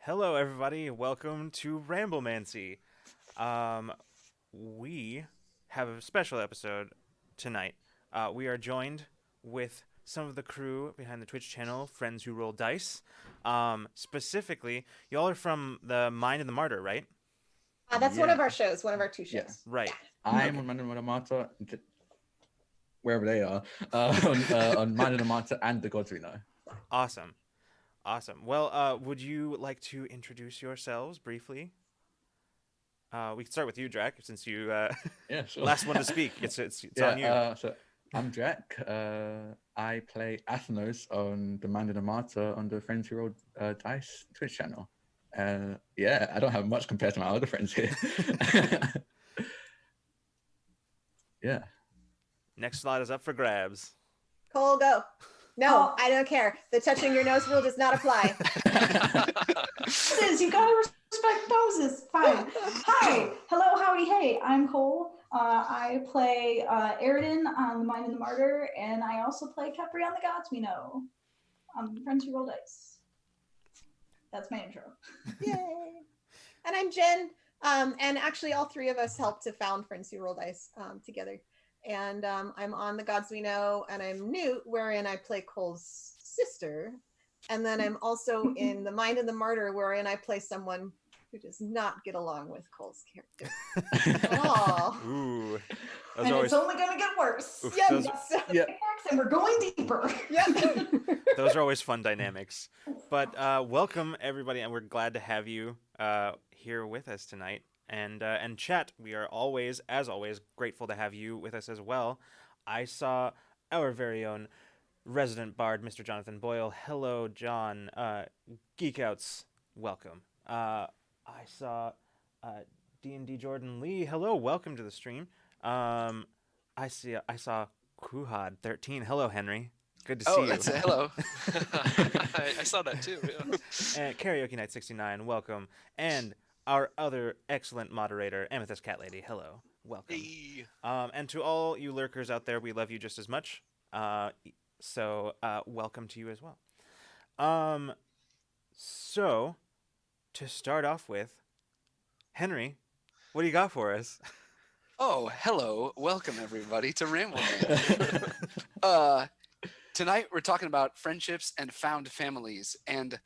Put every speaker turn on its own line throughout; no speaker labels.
Hello, everybody. Welcome to Ramblemancy. Um, we have a special episode tonight. We are joined with some of the crew behind the Twitch channel, Friends Who Roll Dice. Specifically, y'all are from the Mind and the Martyr, right?
That's one of
Yeah.
our shows, one of our two shows.
Yes.
Right.
I'm
Okay.
on Mind the Martyr, wherever they are, on Mind the Martyr and the Gods We Know.
Awesome. Awesome. Well, would you like to introduce yourselves briefly? We can start with you, Drak, since you
Yeah, sure.
last one to speak. It's
yeah,
on you.
So I'm Drak. I play Athenos on the Mind the Martyr on the Friends Who Roll Dice Twitch channel. Yeah, I don't have much compared to my other friends here. yeah.
Next slot is up for grabs.
Cole, go. No, I don't care. The touching your nose rule does not apply.
Poses, you gotta respect poses. Fine. Hi, hello, howdy, hey. I'm Cole. I play Aridin on The Mind and the Martyr, and I also play Capri on The Gods We Know on Friends Who Roll Dice. That's my intro.
Yay! And I'm Jen. And actually, all three of us helped to found Friends Who Roll Dice together. And I'm on The Gods We Know, and I'm Newt, wherein I play Cole's sister. And then I'm also in The Mind and the Martyr, wherein I play someone who does not get along with Cole's character at all.
Ooh.
And it's only gonna get worse.
Oof,
Yeah,
those-
Yeah.
and we're going deeper.
Those are always fun dynamics. But welcome everybody, and we're glad to have you here with us tonight. And chat, we are always, as always, grateful to have you with us as well. I saw our very own resident bard, Mr. Jonathan Boyle. Hello, John. Geek Outs, welcome. I saw D&D Jordan Lee. Hello, welcome to the stream. I saw Kuhad 13. Hello, Henry. Good to see you.
That's hello. I saw that too. Yeah.
And Karaoke Night 69, welcome. And our other excellent moderator, Amethyst Cat Lady, hello, welcome.
Hey.
And to all you lurkers out there, we love you just as much. So welcome to you as well. So to start off with, Henry, what do you got for us?
Oh, hello. Welcome everybody to Rambleman. Tonight we're talking about friendships and found families. And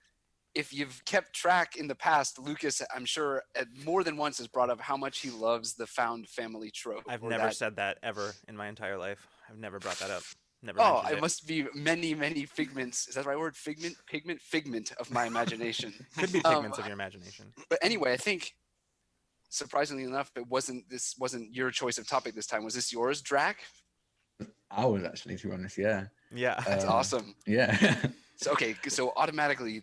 if you've kept track in the past, Lucas, I'm sure more than once has brought up how much he loves the found family trope.
I've
or
never
that-
said that ever in my entire life. I've never brought that up. Never
Oh,
mentioned
it must be many figments. Is that the right word? Figment of my imagination.
Could be pigments of your imagination.
But anyway, I think surprisingly enough, this wasn't your choice of topic this time. Was this yours, Drak?
I was actually, to be honest, yeah.
Yeah.
That's awesome.
Yeah.
So automatically,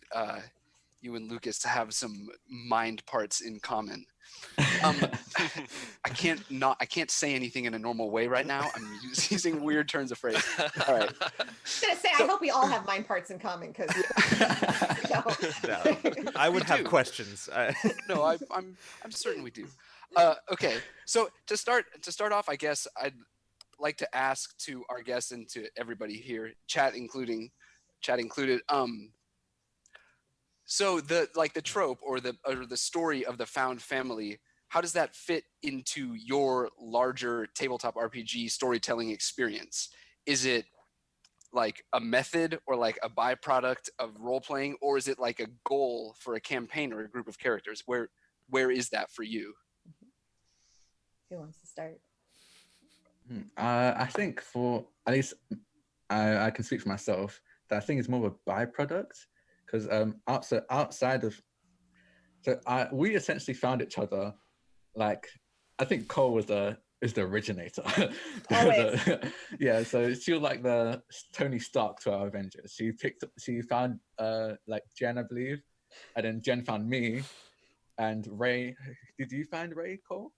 you and Lucas have some mind parts in common. I can't say anything in a normal way right now. I'm using weird turns of phrase. All right.
I was gonna say, I hope we all have mind parts in common, because
No. I would
We
have
do.
questions.
No, I'm certain we do. Okay. So to start off, I guess I'd like to ask to our guests and to everybody here, chat included. So the trope or the story of the found family, how does that fit into your larger tabletop RPG storytelling experience? Is it like a method or like a byproduct of role playing, or is it like a goal for a campaign or a group of characters? Where is that for you?
who wants to start?
I think for at least I can speak for myself that I think it's more of a byproduct because outside of we essentially found each other like I think Cole is the originator.
Always.
Yeah, so she was like the Tony Stark to our Avengers. She found like Jen, I believe, and then Jen found me and Ray. Did you find Ray, Cole?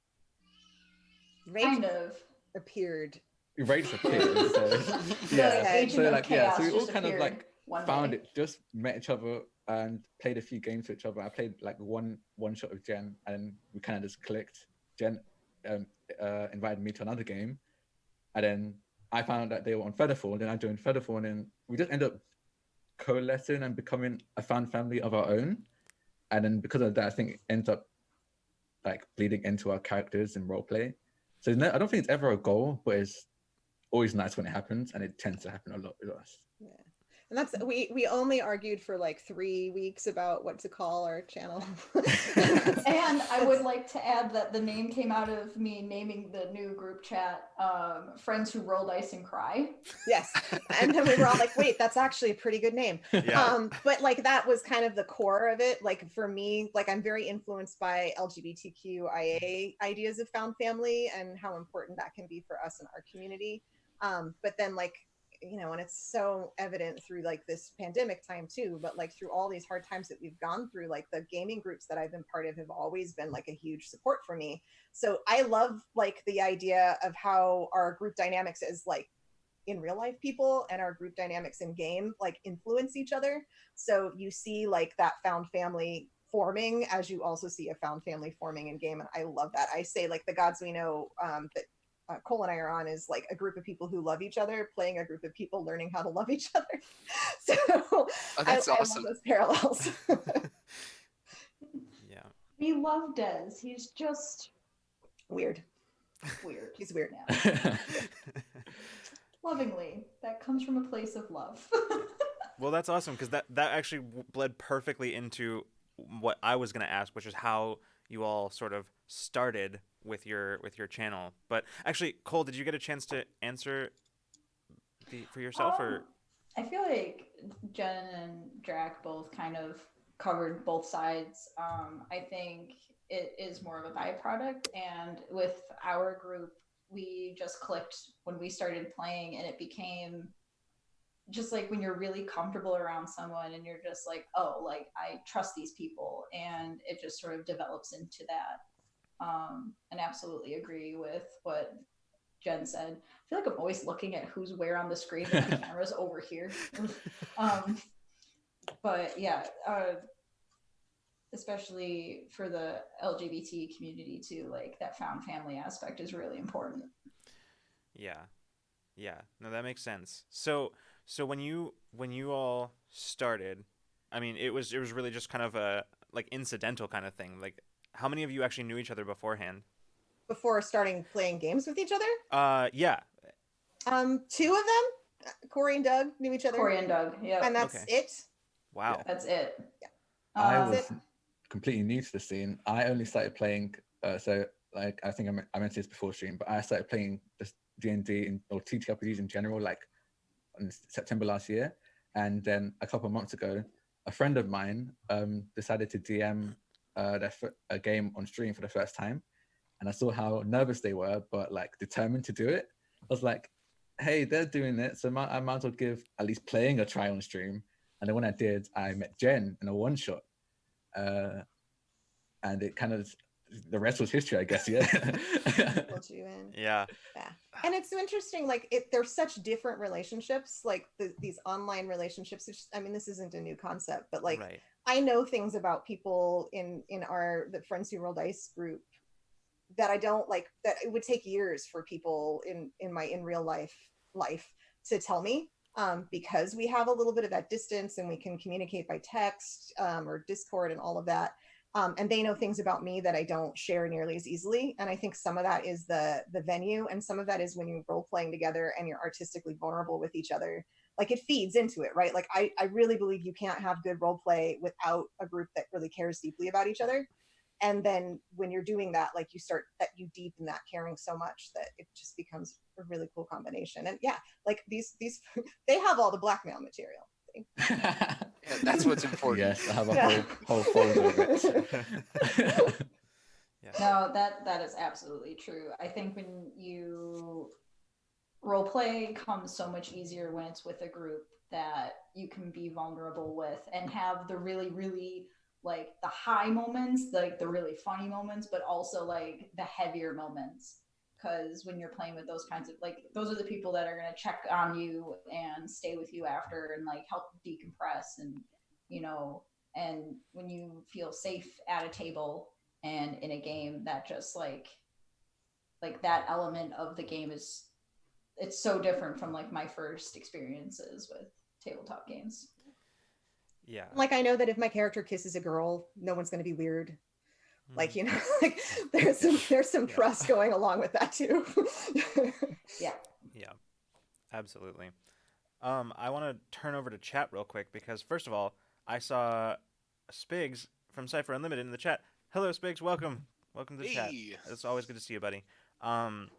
Rachel
Kind of.
appeared.
Ray just appeared. So,
Yeah,
yeah,
Agent
so
of
like yeah, so we
Chaos
all
just
kind of
appeared
like
one
found
day.
it, just met each other and played a few games with each other. I played like one shot with Jen, and we kind of just clicked. Jen invited me to another game, and then I found that they were on Featherfall, and then I joined Featherfall, and then we just ended up coalescing and becoming a fan family of our own. and then because of that, I think it ends up like bleeding into our characters and roleplay. So I don't think it's ever a goal, but it's always nice when it happens, and it tends to happen a lot with us.
Yeah. And that's we only argued for like 3 weeks about what to call our channel.
And I would like to add that the name came out of me naming the new group chat Friends Who Roll Dice and Cry.
Yes. And then we were all like, wait, that's actually a pretty good name.
Yeah.
But like that was kind of the core of it. Like for me, like I'm very influenced by LGBTQIA ideas of found family and how important that can be for us in our community. But then like, you know, and it's so evident through like this pandemic time too, but like through all these hard times that we've gone through, like the gaming groups that I've been part of have always been like a huge support for me. So I love like the idea of how our group dynamics is like in real life people and our group dynamics in game like influence each other. So you see like that found family forming as you also see a found family forming in game. And I love that. I say like the gods we know that Cole and I are on is like a group of people who love each other playing a group of people learning how to love each other. So
That's awesome.
I love those parallels.
Yeah.
We love Des. He's just
Weird. He's weird.
Yeah. Lovingly. That comes from a place of love.
Well, that's awesome because that actually bled perfectly into what I was going to ask, which is how you all sort of started with your channel. But actually, Cole, did you get a chance to answer for yourself, or?
I feel like Jen and Drak both kind of covered both sides. I think it is more of a byproduct, and with our group, we just clicked when we started playing, and it became just like when you're really comfortable around someone and you're just like, oh, like I trust these people, and it just sort of develops into that. And absolutely agree with what Jen said. I feel like I'm always looking at who's where on the screen, and the camera's over here. But yeah, especially for the LGBT community too, like that found family aspect is really important.
Yeah, no, that makes sense. So when you all started, I mean, it was really just kind of a like incidental kind of thing. Like, how many of you actually knew each other beforehand?
Before starting playing games with each other?
Yeah.
2 of them, Corey and Doug, knew each other.
Corey and Doug, yeah.
And that's it.
Wow.
Yeah.
That's it.
Yeah.
I was completely new to the scene. I only started playing, so like I think I mentioned this before stream, but I started playing this D&D or ttrpgs in general like in September last year, and then a couple of months ago, a friend of mine decided to DM a game on stream for the first time, and I saw how nervous they were, but like determined to do it. I was like, hey, they're doing it, so I might as well give at least playing a try on stream. And then when I did, I met Jen in a one shot. And it kind of, the rest was history, I guess. Yeah.
Pulled you in.
Yeah.
And it's so interesting, like they're such different relationships, like these online relationships. I mean, this isn't a new concept, but like
Right.
I know things about people in the Friends Who Roll Dice group that I don't like, that it would take years for people in my in real life to tell me, because we have a little bit of that distance and we can communicate by text or Discord and all of that. And they know things about me that I don't share nearly as easily. And I think some of that is the venue, and some of that is when you're role playing together and you're artistically vulnerable with each other. Like it feeds into it, right? Like I really believe you can't have good role play without a group that really cares deeply about each other. And then when you're doing that, like you deepen that caring so much that it just becomes a really cool combination. And yeah, like these they have all the blackmail material.
Yeah, that's what's important.
Yes, I have a whole folder of it.
Yeah.
No, that is absolutely true. I think when you role play comes so much easier when it's with a group that you can be vulnerable with and have the really, really like the high moments, like the really funny moments, but also like the heavier moments. Because when you're playing with those kinds of like, those are the people that are going to check on you and stay with you after and like help decompress. And, you know, and when you feel safe at a table and in a game, that just like that element of the game is, it's so different from like my first experiences with tabletop games.
Yeah.
Like I know that if my character kisses a girl, no one's going to be weird. Like,
Mhm.
you know, like there's some
Yeah.
trust going along with that too.
Yeah.
Yeah. Absolutely. I want to turn over to chat real quick because first of all, I saw Spigs from Cypher Unlimited in the chat. Hello, Spigs. Welcome. Welcome to the chat.
Hey.
It's always good to see you, buddy. Um,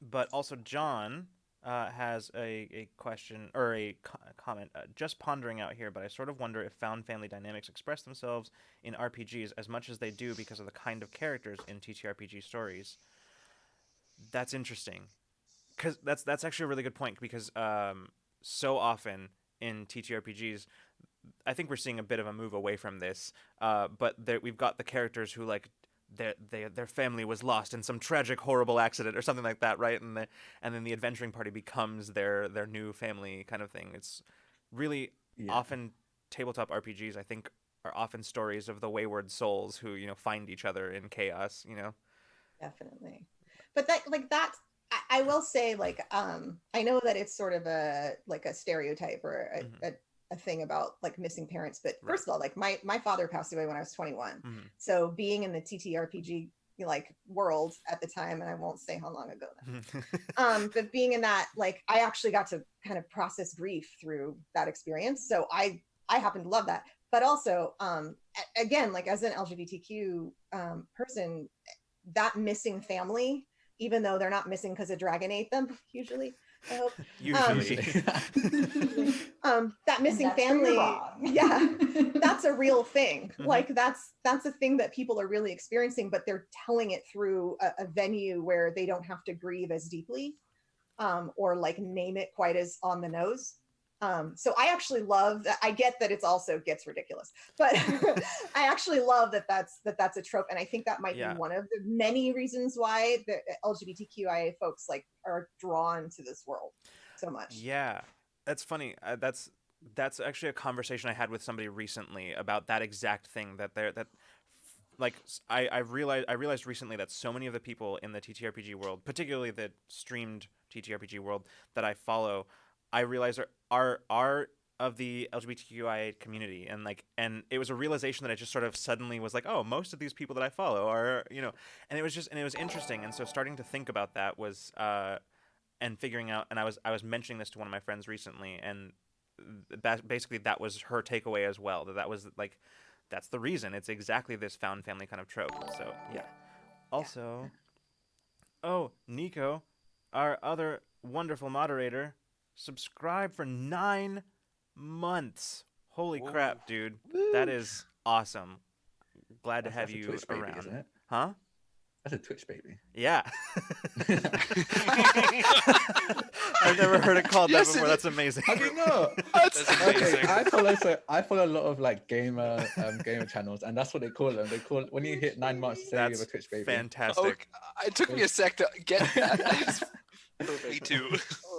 but also John has a question or a comment. Just pondering out here, but I sort of wonder if found family dynamics express themselves in RPGs as much as they do because of the kind of characters in TTRPG stories. That's interesting, because that's actually a really good point. Because so often in TTRPGs, I think we're seeing a bit of a move away from this. But we've got the characters who like their family was lost in some tragic, horrible accident or something like that, right? And then the adventuring party becomes their new family kind of thing. It's really
Yeah.
often tabletop RPGs. I think are often stories of the wayward souls who find each other in chaos.
Definitely. But that like that I will say like I know that it's sort of a like a stereotype or a thing about like missing parents, but
Right.
first of all, like my father passed away when I was 21.
Mhm.
So being in the TTRPG like world at the time, and I won't say how long ago that, but being in that, like I actually got to kind of process grief through that experience. So I happen to love that. But also again, like as an LGBTQ person, that missing family, even though they're not missing because a dragon ate them, usually, I hope.
Usually.
That missing
That's where
family,
you're wrong.
yeah, that's a real thing.
Mhm.
Like that's a thing that people are really experiencing, but they're telling it through a venue where they don't have to grieve as deeply, or like name it quite as on the nose. So I actually love that. I get that it's also gets ridiculous, but I actually love that that's a trope, and I think that might
Yeah.
be one of the many reasons why the LGBTQIA folks like are drawn to this world so much.
Yeah, that's funny. That's actually a conversation I had with somebody recently about that exact thing. I realized recently that so many of the people in the TTRPG world, particularly the streamed TTRPG world that I follow, I realize are of the LGBTQIA community, and it was a realization that I just sort of suddenly was like, oh, most of these people that I follow are. And it was interesting, and so starting to think about that was and figuring out, and I was mentioning this to one of my friends recently, and basically that was her takeaway as well, that was like that's the reason. It's exactly this found family kind of trope. So yeah. Also, oh, Nico, our other wonderful moderator, subscribed for 9 months. Holy
Whoa.
crap, dude.
Woo.
That is awesome. Glad to
That's
have
a
you
Twitch baby,
around.
isn't it?
Huh?
That's a Twitch baby.
Yeah. I've never heard it called
Yes,
that before.
it
That's amazing.
Have you not?
That's
Okay,
amazing.
I follow a lot of like gamer channels, and that's what they call them. They call when you hit 9 months, they say you have a
That's
Twitch baby.
fantastic.
It took me a sec to get that. That's
Me too.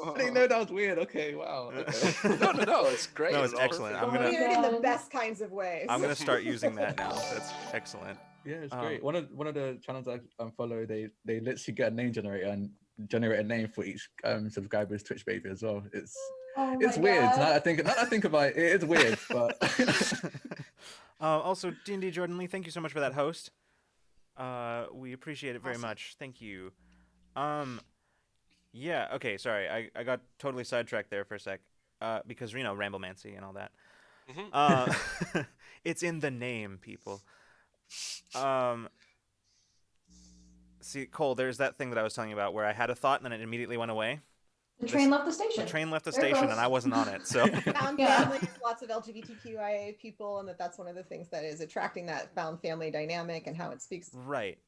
I didn't know that was weird. Okay, wow. Okay.
No, it's great.
No, it's
all
excellent.
perfect.
Weird in the best kinds of ways.
I'm gonna start using that now. That's excellent.
Yeah, it's great. One of the channels I follow, they literally get a name generator and generate a name for each subscriber's Twitch baby as well. It's
Oh
it's
my
weird.
God.
Now that I think about it, it is weird, but
Also, D&D Jordan Lee, thank you so much for that host. We appreciate it very
Awesome.
much. Thank you. Yeah. Okay. Sorry, I got totally sidetracked there for a sec. Because Ramblemancy and all that.
Mhm.
It's in the name, people. See, Cole, there's that thing that I was telling you about where I had a thought and then it immediately went away.
The train left the station.
The train left the
There it
station
goes.
and I wasn't on it. So
Found
Yeah.
family, lots of LGBTQIA people, and that's one of the things that is attracting that found family dynamic and how it speaks.
right.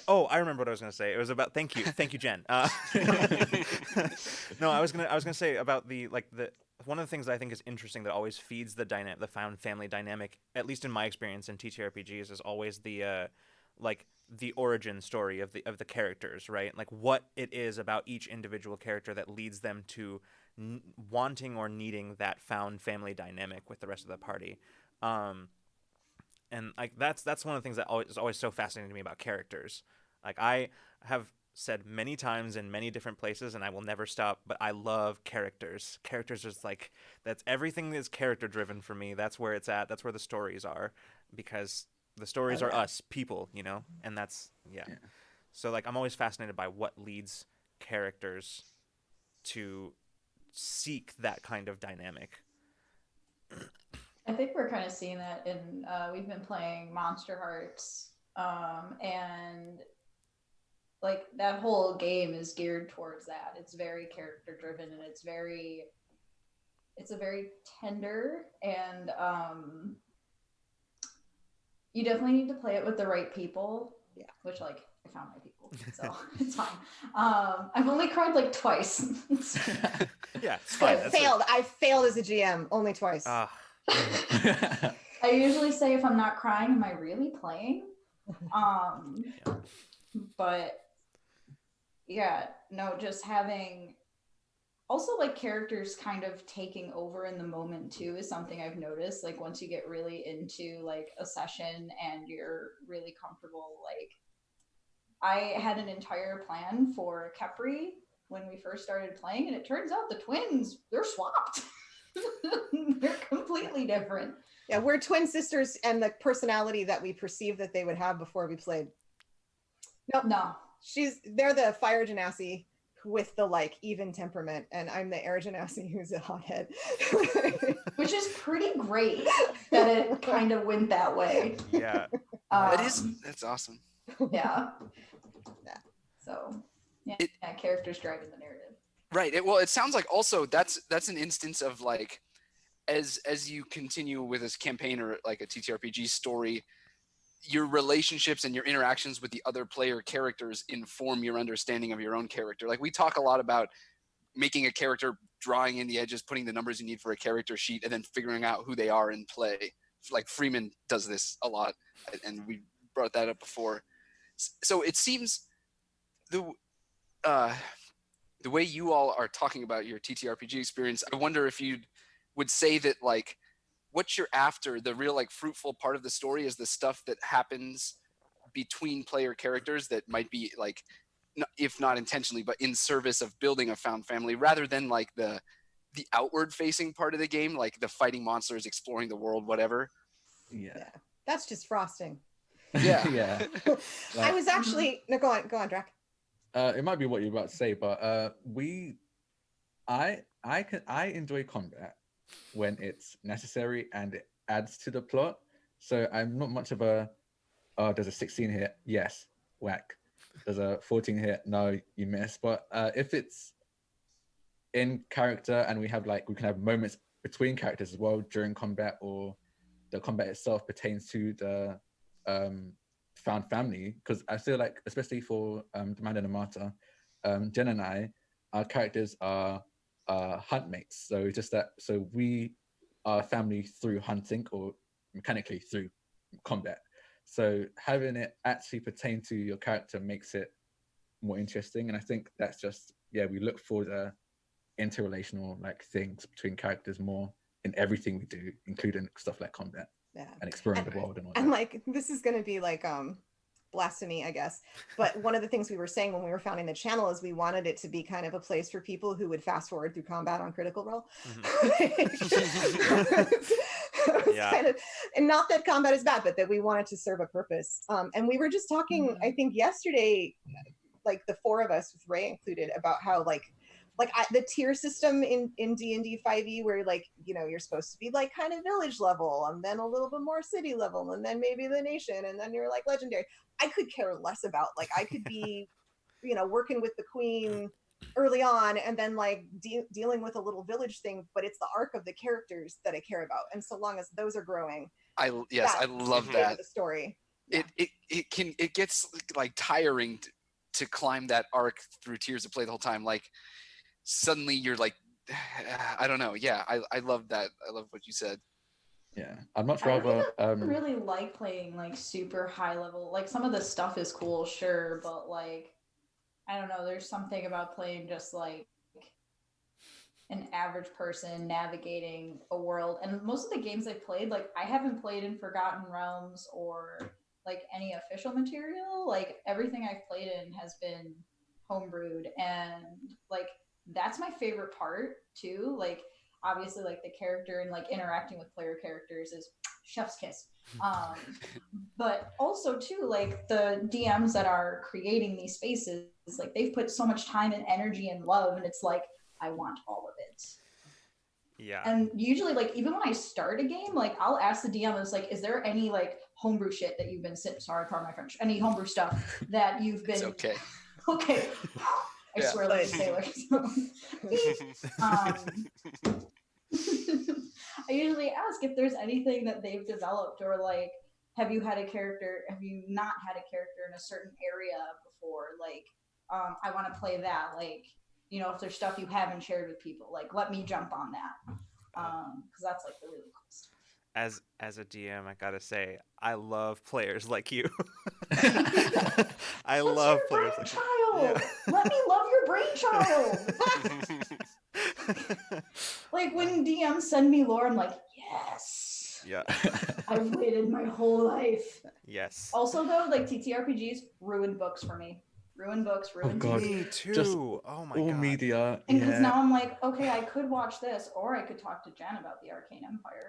Oh, I remember what I was gonna say. It was about thank you, Jen. No, I was gonna say about the one of the things that I think is interesting that always feeds the found family dynamic, at least in my experience in TTRPGs, is always the the origin story of the characters, right? Like what it is about each individual character that leads them to wanting or needing that found family dynamic with the rest of the party. And like that's one of the things that is always so fascinating to me about characters. Like I have said many times in many different places, and I will never stop, but I love characters. Characters is like, that's everything is character driven for me. That's where it's at. That's where the stories are, because the stories are us, people, you know? And that's, yeah. So, like, I'm always fascinated by what leads characters to seek that kind of dynamic.
I think we're kind of seeing that in, we've been playing Monster Hearts, and like that whole game is geared towards that. It's very character driven, and it's a very tender, and you definitely need to play it with the right people.
Yeah.
Which, like, I found my people, so it's fine. I've only cried like twice.
Yeah, it's fine.
I failed as a GM only twice.
I usually say, if I'm not crying, am I really playing? But yeah, no, just having also like characters kind of taking over in the moment too is something I've noticed. Like, once you get really into like a session and you're really comfortable, like I had an entire plan for Kepri when we first started playing, and it turns out the twins, they're swapped. They're completely different.
Yeah, we're twin sisters, and the personality that we perceived that they would have before we played. Nope.
No.
They're the fire genasi with the like even temperament, and I'm the air genasi who's a hothead.
Which is pretty great that it kind of went that way.
Yeah.
That's awesome.
Yeah. So yeah, characters driving the narrative.
Right. It sounds like also that's an instance of like, as you continue with this campaign or like a TTRPG story, your relationships and your interactions with the other player characters inform your understanding of your own character. Like, we talk a lot about making a character, drawing in the edges, putting the numbers you need for a character sheet, and then figuring out who they are in play. Like, Freeman does this a lot, and we brought that up before. So it seems the way you all are talking about your TTRPG experience, I wonder if you would say that, like, what you're after, the real like fruitful part of the story, is the stuff that happens between player characters that might be like, if not intentionally, but in service of building a found family, rather than like the outward facing part of the game, like the fighting monsters, exploring the world, whatever.
Yeah.
That's just frosting.
Yeah.
Yeah.
I was actually no, go on, Drak.
It might be what you're about to say, but I enjoy combat when it's necessary and it adds to the plot. So I'm not much of a, oh, there's a 16 hit, yes, whack. There's a 14 hit, no, you miss. But if it's in character and we can have moments between characters as well during combat, or the combat itself pertains to the found family, because I feel like, especially for Demand and Amata, Jen and I, our characters are hunt mates. So so we are family through hunting, or mechanically through combat. So having it actually pertain to your character makes it more interesting. And I think that's just, we look for the interrelational like things between characters more in everything we do, including stuff like combat and exploring the world and all that.
And like, this is going to be like blasphemy, I guess, but one of the things we were saying when we were founding the channel is we wanted it to be kind of a place for people who would fast forward through combat on Critical Role. Kind of, and not that combat is bad, but that we wanted to serve a purpose. And we were just talking, I think yesterday, like the four of us with Ray included, about how the tier system in D&D 5e, where like, you know, you're supposed to be like kind of village level, and then a little bit more city level, and then maybe the nation, and then you're like legendary. I could care less about, like, I could be, you know, working with the queen early on, and then like dealing with a little village thing, but it's the arc of the characters that I care about, and so long as those are growing,
I love that.
The story.
It gets like tiring to climb that arc through tiers of play the whole time. Like, suddenly you're like, I don't know. Yeah, I love that. I love what you said.
Yeah, I'd much rather.
I really like playing like super high level. Like, some of the stuff is cool, sure, but like, I don't know. There's something about playing just like an average person navigating a world. And most of the games I've played, like, I haven't played in Forgotten Realms or like any official material. Like, everything I've played in has been homebrewed, and like that's my favorite part too. Like obviously like the character and like interacting with player characters is chef's kiss. But also too like the DMs that are creating these spaces, like they've put so much time and energy and love, and it's like I want all of it.
Yeah.
And usually like even when I start a game, like I'll ask the DM, it's like, is there any like homebrew shit that you've been sorry, pardon my French, any homebrew stuff that you've been
It's okay.
okay. I
Yeah.
swear like a sailor. I usually ask if there's anything that they've developed, or like have you not had a character in a certain area before? Like I want to play that, like if there's stuff you haven't shared with people, like let me jump on that, because that's like the really cool stuff.
As a DM, I gotta say, I love players like you. I love players like you.
Yeah. Let me love your brainchild. Like when DMs send me lore, I'm like, yes.
Yeah.
I've waited my whole life.
Yes.
Also though, like TTRPGs ruined books for me. Ruined books, ruined
God.
TV.
Me too.
Just
oh my
all
god.
media.
And because
Yeah.
now I'm like, okay, I could watch this, or I could talk to Jen about the Arcane Empire.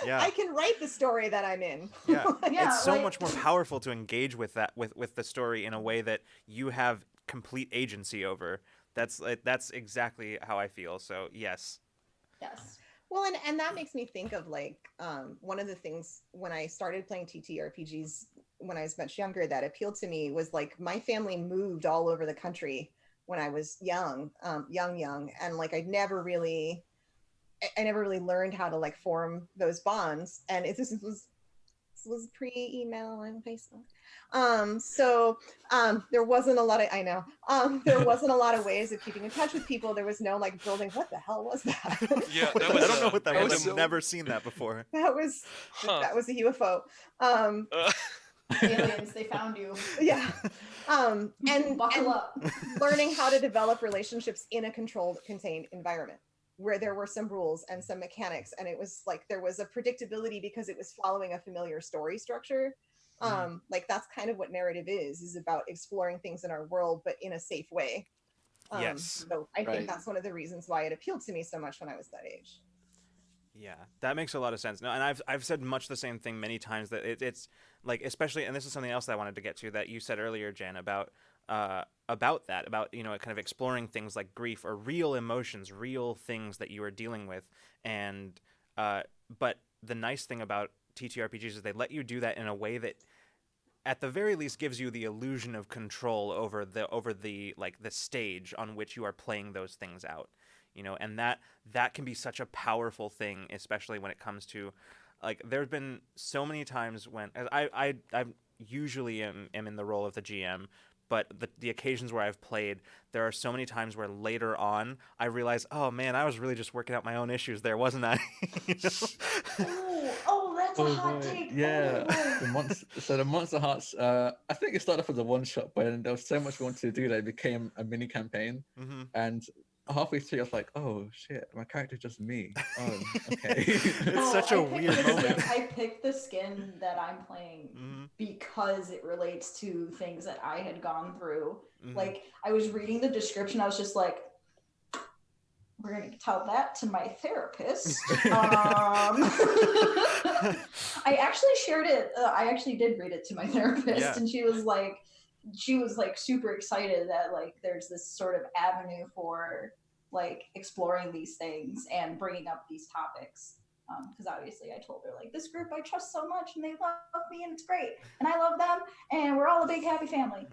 Yeah.
I can write the story that I'm in.
Yeah.
Yeah,
It's so
like-
much more powerful to engage with that with the story in a way that you have complete agency over. That's exactly how I feel. So yes.
Yes.
Well, and that makes me think of like one of the things when I started playing TTRPGs when I was much younger that appealed to me was like my family moved all over the country when I was young, and like I never really learned how to like form those bonds. And this was pre-email and Facebook. So there wasn't a lot of there wasn't a lot of ways of keeping in touch with people. There was no like building. What the hell was that?
Yeah,
I
that was.
don't know what that was.
was
I've
so-
never seen that before.
that was a UFO.
Aliens, they found you.
Yeah. And
Buckle up.
learning how to develop relationships in a controlled, contained environment where there were some rules and some mechanics, and it was like there was a predictability because it was following a familiar story structure. Like that's kind of what narrative is about exploring things in our world, but in a safe way.
Yes.
So I
Right.
think that's one of the reasons why it appealed to me so much when I was that age.
Yeah, that makes a lot of sense. No, and I've said much the same thing many times that it's like, especially, and this is something else that I wanted to get to that you said earlier, Jen, about kind of exploring things like grief or real emotions, real things that you are dealing with, and but the nice thing about TTRPGs is they let you do that in a way that at the very least gives you the illusion of control over the like the stage on which you are playing those things out. And that can be such a powerful thing, especially when it comes to, like, there's been so many times when I usually am in the role of the GM, but the occasions where I've played, there are so many times where later on I realize, oh man, I was really just working out my own issues there, wasn't I?
Oh, that's a hot
boy.
take.
Yeah.
Oh.
The Monster Hearts, I think it started off as a one shot, but there was so much we wanted to do that it became a mini campaign.
Mm-hmm.
And halfway through, I was like, oh shit, my character's just me. Oh, okay.
It's such a weird moment.
I picked the skin that I'm playing
Mm-hmm.
because it relates to things that I had gone through.
Mm-hmm.
Like, I was reading the description, I was just like, we're going to tell that to my therapist. I actually shared it. I actually did read it to my therapist,
Yeah.
and she was like super excited that like there's this sort of avenue for like exploring these things and bringing up these topics. Because obviously I told her like this group I trust so much and they love me and it's great and I love them and we're all a big happy family.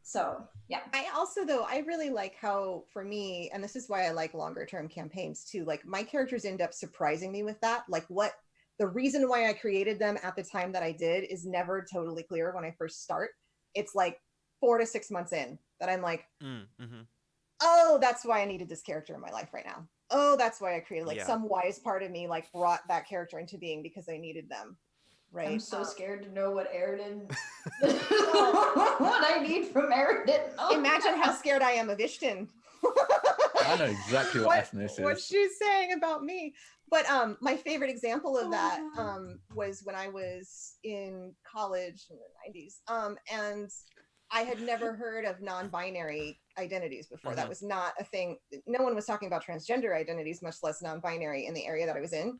So yeah.
I really like how, for me, and this is why I like longer term campaigns too, like my characters end up surprising me with that. Like what the reason why I created them at the time that I did is never totally clear when I first start. It's like 4 to 6 months in that I'm like,
Mm-hmm.
oh, that's why I needed this character in my life right now. Oh, that's why I created, like,
Yeah.
some wise part of me like brought that character into being because I needed them. Right.
I'm so scared to know what Aridin what I need from Aridin. Oh,
Imagine how scared I am of Ishton.
I know exactly what ethnos
what
is.
she's saying about me. But my favorite example of that was when I was in college in the 90s. And I had never heard of non-binary identities before. That was not a thing. No one was talking about transgender identities, much less non-binary in the area that I was in.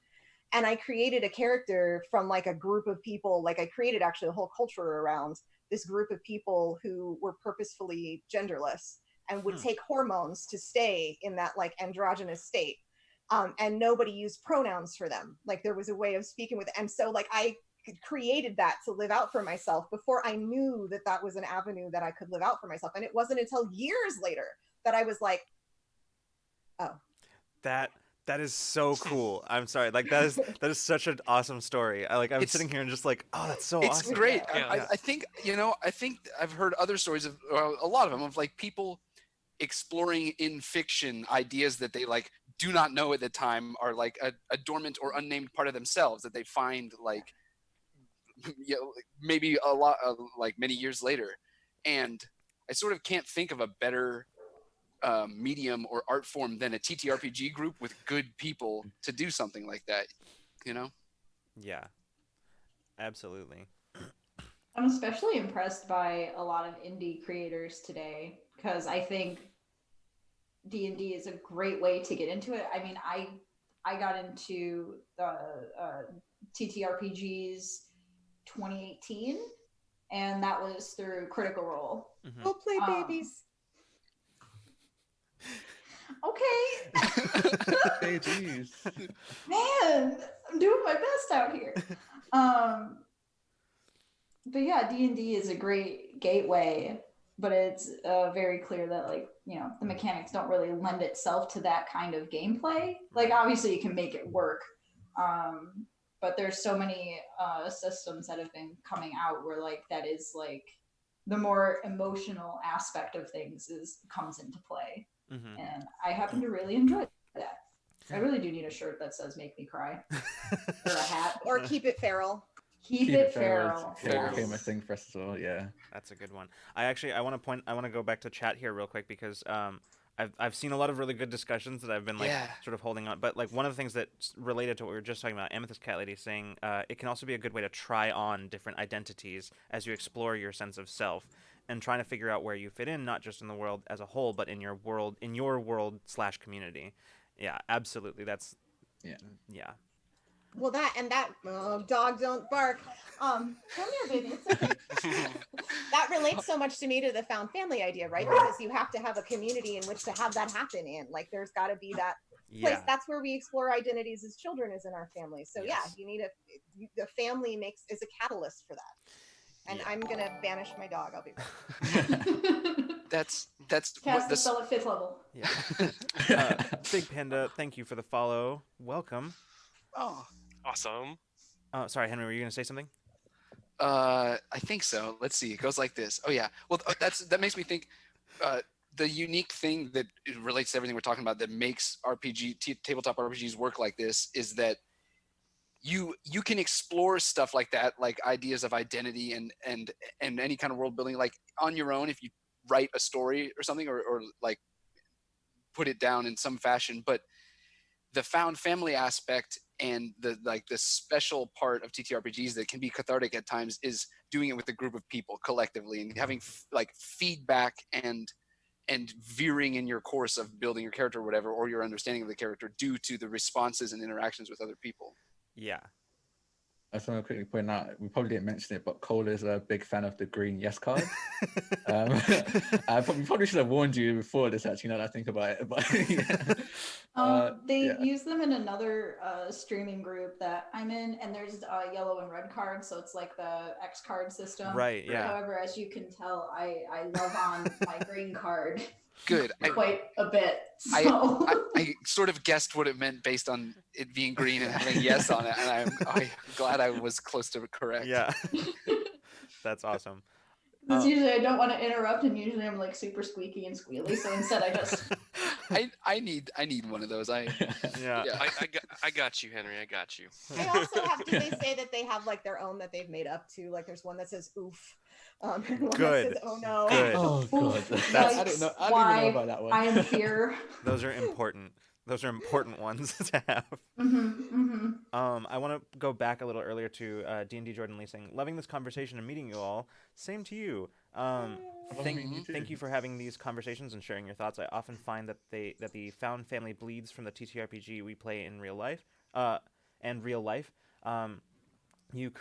And I created a character from like a group of people. Like I created actually a whole culture around this group of people who were purposefully genderless and would take hormones to stay in that like androgynous state. And nobody used pronouns for them. Like there was a way of speaking with, and so like I created that to live out for myself before I knew that that was an avenue that I could live out for myself. And it wasn't until years later that I was like, oh,
that is so cool. I'm sorry. Like that is such an awesome story. I'm sitting here and just like, oh, that's so
It's
awesome.
great.
Yeah.
I think, I think I've heard other stories of, well, a lot of them, of like people exploring in fiction ideas that they like do not know at the time are like a dormant or unnamed part of themselves that they find like maybe a lot like many years later. And I sort of can't think of a better medium or art form than a TTRPG group with good people to do something like that, you know?
Yeah, absolutely.
I'm especially impressed by a lot of indie creators today because I think D&D is a great way to get into it. I mean, I got into TTRPGs 2018, and that was through Critical Role.
go play babies.
Okay.
Hey, jeez.
Man, I'm doing my best out here. But yeah, D&D is a great gateway, but it's very clear that like, the mechanics don't really lend itself to that kind of gameplay. Like obviously you can make it work. But there's so many systems that have been coming out where like that is like the more emotional aspect of things comes into play. And I happen to really enjoy that. I really do need a shirt that says "Make Me Cry" or a hat,
Or keep it feral.
Keep it feral.
It became a thing for us as well. Yeah,
That's a good one. I want to go back to chat here real quick because I've seen a lot of really good discussions that I've been like sort of holding on. But like one of the things that's related to what we were just talking about, Amethyst Cat Lady saying it can also be a good way to try on different identities as you explore your sense of self and trying to figure out where you fit in, not just in the world as a whole, but in your world / community. Yeah, absolutely. That's yeah.
Well, dog don't bark. Come here, baby. It's okay. That relates so much to me to the found family idea, right? Because you have to have a community in which to have that happen in. Like, there's got to be that place.
Yeah.
That's where we explore identities as children, is in our family. So
Yes.
you need the family is a catalyst for that. And I'm gonna banish my dog. I'll be right.
That's
Cast the spell at 5th level.
Yeah. Big Panda, thank you for the follow. Welcome.
Oh,
Awesome.
Sorry, Henry, were you gonna say something?
I think so. Let's see. It goes like this. Oh yeah. Well, that makes me think. The unique thing that relates to everything we're talking about that makes tabletop RPGs work like this is that you can explore stuff like that, like ideas of identity and any kind of world building, like on your own if you write a story or something, or like put it down in some fashion. But the found family aspect and the special part of TTRPGs that can be cathartic at times is doing it with a group of people collectively and having like feedback and veering in your course of building your character or whatever, or your understanding of the character due to the responses and interactions with other people.
Yeah.
I just want to quickly point out, we probably didn't mention it, but Cole is a big fan of the green yes card. We probably should have warned you before this, actually, now that I think about it. But
they use them in another streaming group that I'm in, and there's yellow and red cards, so it's like the X card system.
Right, yeah.
However, as you can tell, I love on my green card.
Good.
Quite a bit. So.
I sort of guessed what it meant based on it being green and having yes on it, and I'm glad I was close to correct.
Yeah. That's awesome.
Because usually I don't want to interrupt, and usually I'm like super squeaky and squealy, so instead I just...
I need one of those.
Yeah.
I got you, Henry. I got you.
They also have, they say that they have like their own that they've made up too. Like there's one that says oof. And one
Good.
says, "Oh no."
Good.
Oh god,
That's-
I didn't know. I didn't even
Why?
know about that one.
I am fear.
Those are important. Those are important ones to have. I want to go back a little earlier to D&D Jordan Lee saying, "Loving this conversation and meeting you all. Same to you.
meeting you too.
Thank you for having these conversations and sharing your thoughts. I often find that the found family bleeds from the TTRPG we play in real life. And real life. You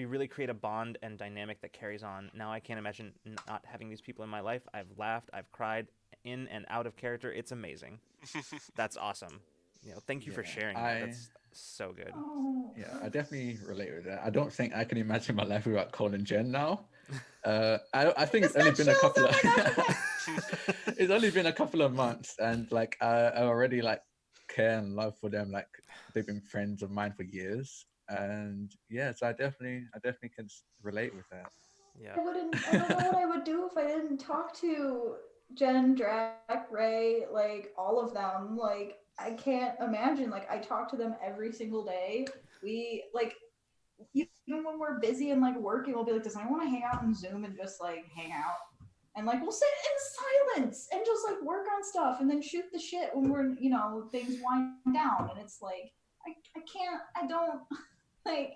really create a bond and dynamic that carries on. Now I can't imagine not having these people in my life. I've laughed, I've cried, in and out of character. It's amazing. That's awesome. Thank you for
Yeah,
sharing that. That's so good.
Oh.
Yeah, I definitely relate with that. I don't think I can imagine my life without Cole and Jen now. I think it's only been a couple of it's only been a couple of months, and like I already like care and love for them. Like they've been friends of mine for years, and yeah, so I definitely can relate with that.
Yeah.
I don't know what I would do if I didn't talk to Jen, Drak, Ray, like all of them. Like I can't imagine. Like I talk to them every single day. We like even when we're busy and like working, we'll be like, does anyone want to hang out on Zoom and just like hang out? And like we'll sit in silence and just like work on stuff and then shoot the shit when we're things wind down. And it's like I don't like.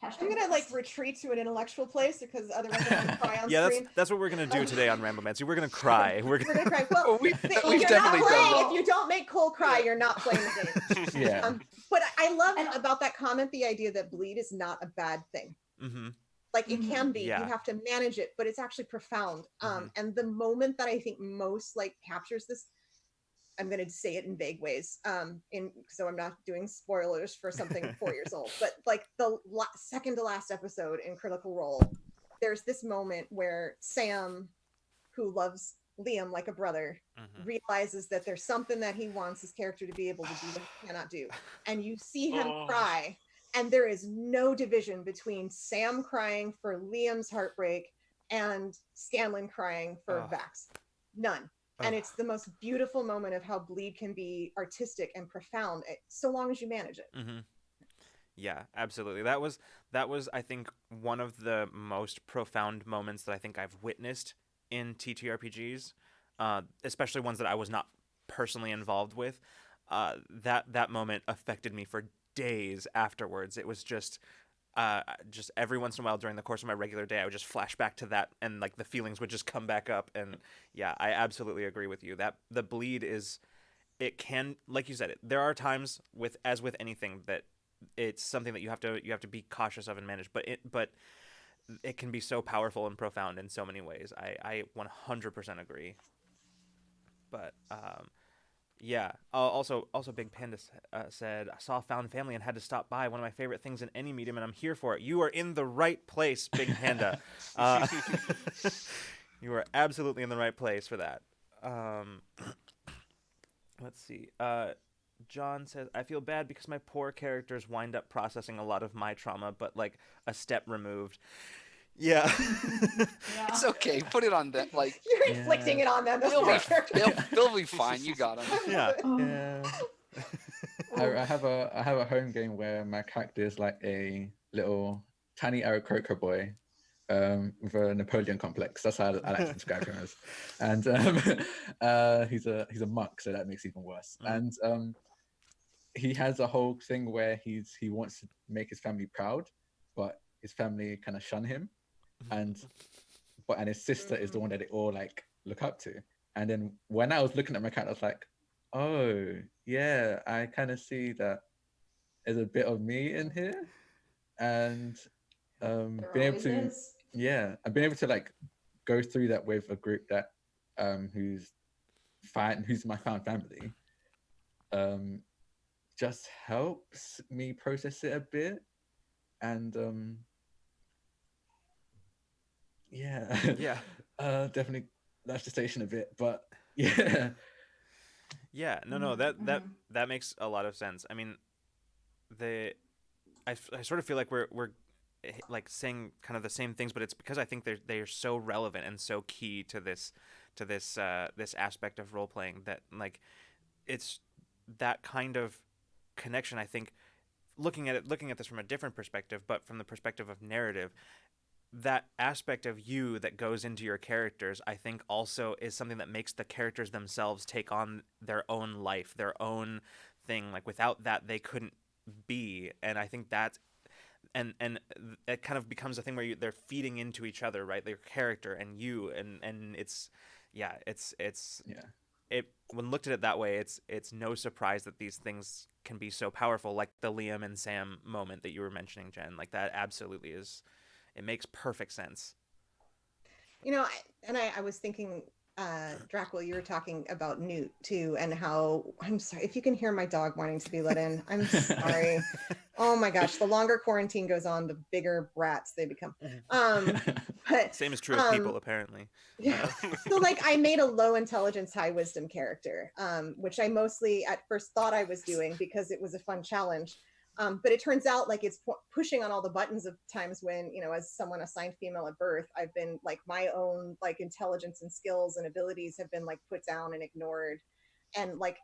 I'm gonna like retreat to an intellectual place because otherwise I'm gonna cry on
Yeah,
screen.
that's what we're gonna do today on Ramblemancy. We're gonna cry.
We're gonna cry. Well,
we've
if you're
definitely
not
done
playing,
that.
if you don't make Cole cry, you're not playing the game.
Yeah.
But I love about that comment the idea that bleed is not a bad thing.
Mm-hmm.
Like it can be.
Yeah.
You have to manage it, but it's actually profound. And the moment that I think most like captures this, I'm going to say it in vague ways, so I'm not doing spoilers for something 4 years old, but like the second to last episode in Critical Role, there's this moment where Sam, who loves Liam like a brother, realizes that there's something that he wants his character to be able to do that he cannot do. And you see him cry, and there is no division between Sam crying for Liam's heartbreak and Scanlan crying for Vax. None. And it's the most beautiful moment of how bleed can be artistic and profound, so long as you manage it.
Yeah, absolutely. That was I think one of the most profound moments that I think I've witnessed in TTRPGs, especially ones that I was not personally involved with. That moment affected me for days afterwards. It was just every once in a while during the course of my regular day, I would just flash back to that, and like the feelings would just come back up. And yeah, I absolutely agree with you that the bleed it can, like you said, there are times as with anything that it's something that you have to be cautious of and manage, but it can be so powerful and profound in so many ways. I 100% agree. But yeah. Also, Big Panda said, I saw Found Family and had to stop by. One of my favorite things in any medium, and I'm here for it. You are in the right place, Big Panda. You are absolutely in the right place for that. Let's see. John says, I feel bad because my poor characters wind up processing a lot of my trauma, but like a step removed. Yeah.
It's okay. Put it on them. Like
you're inflicting it on them.
They'll be fine. You got them.
Yeah.
Yeah. I have a home game where my character is like a little tiny Aarakocra boy, with a Napoleon complex. That's how I like to describe him as. And he's a monk, so that makes it even worse. And he has a whole thing where he wants to make his family proud, but his family kind of shun him, and his sister is the one that they all like look up to. And then when I was looking at my character, I was like, oh yeah, I kind of see that there's a bit of me in here, and being able to I've been able to like go through that with a group that who's my found family, just helps me process it a bit. And
Yeah.
definitely left the station a bit, but yeah.
Yeah, no, that makes a lot of sense. I mean, I sort of feel like we're like saying kind of the same things, but it's because I think they are so relevant and so key to this this aspect of role playing, that like it's that kind of connection. I think looking at this from a different perspective, but from the perspective of narrative, that aspect of you that goes into your characters, I think also is something that makes the characters themselves take on their own life, their own thing. Like without that, they couldn't be. And I think that's and it kind of becomes a thing where they're feeding into each other, right? Their character and you, and it's yeah, it's
Yeah.
it when looked at it that way, it's no surprise that these things can be so powerful, like the Liam and Sam moment that you were mentioning, Jen. Like that absolutely is. It makes perfect sense.
You know, I was thinking, Drak, while you were talking about Newt too, and how I'm sorry if you can hear my dog wanting to be let in. I'm sorry. Oh my gosh, the longer quarantine goes on, the bigger brats they become. But
Same is true of people, apparently.
yeah. So like I made a low intelligence, high wisdom character, which I mostly at first thought I was doing because it was a fun challenge. But it turns out like it's pushing on all the buttons of times when, you know, as someone assigned female at birth, I've been like my own like intelligence and skills and abilities have been like put down and ignored. And like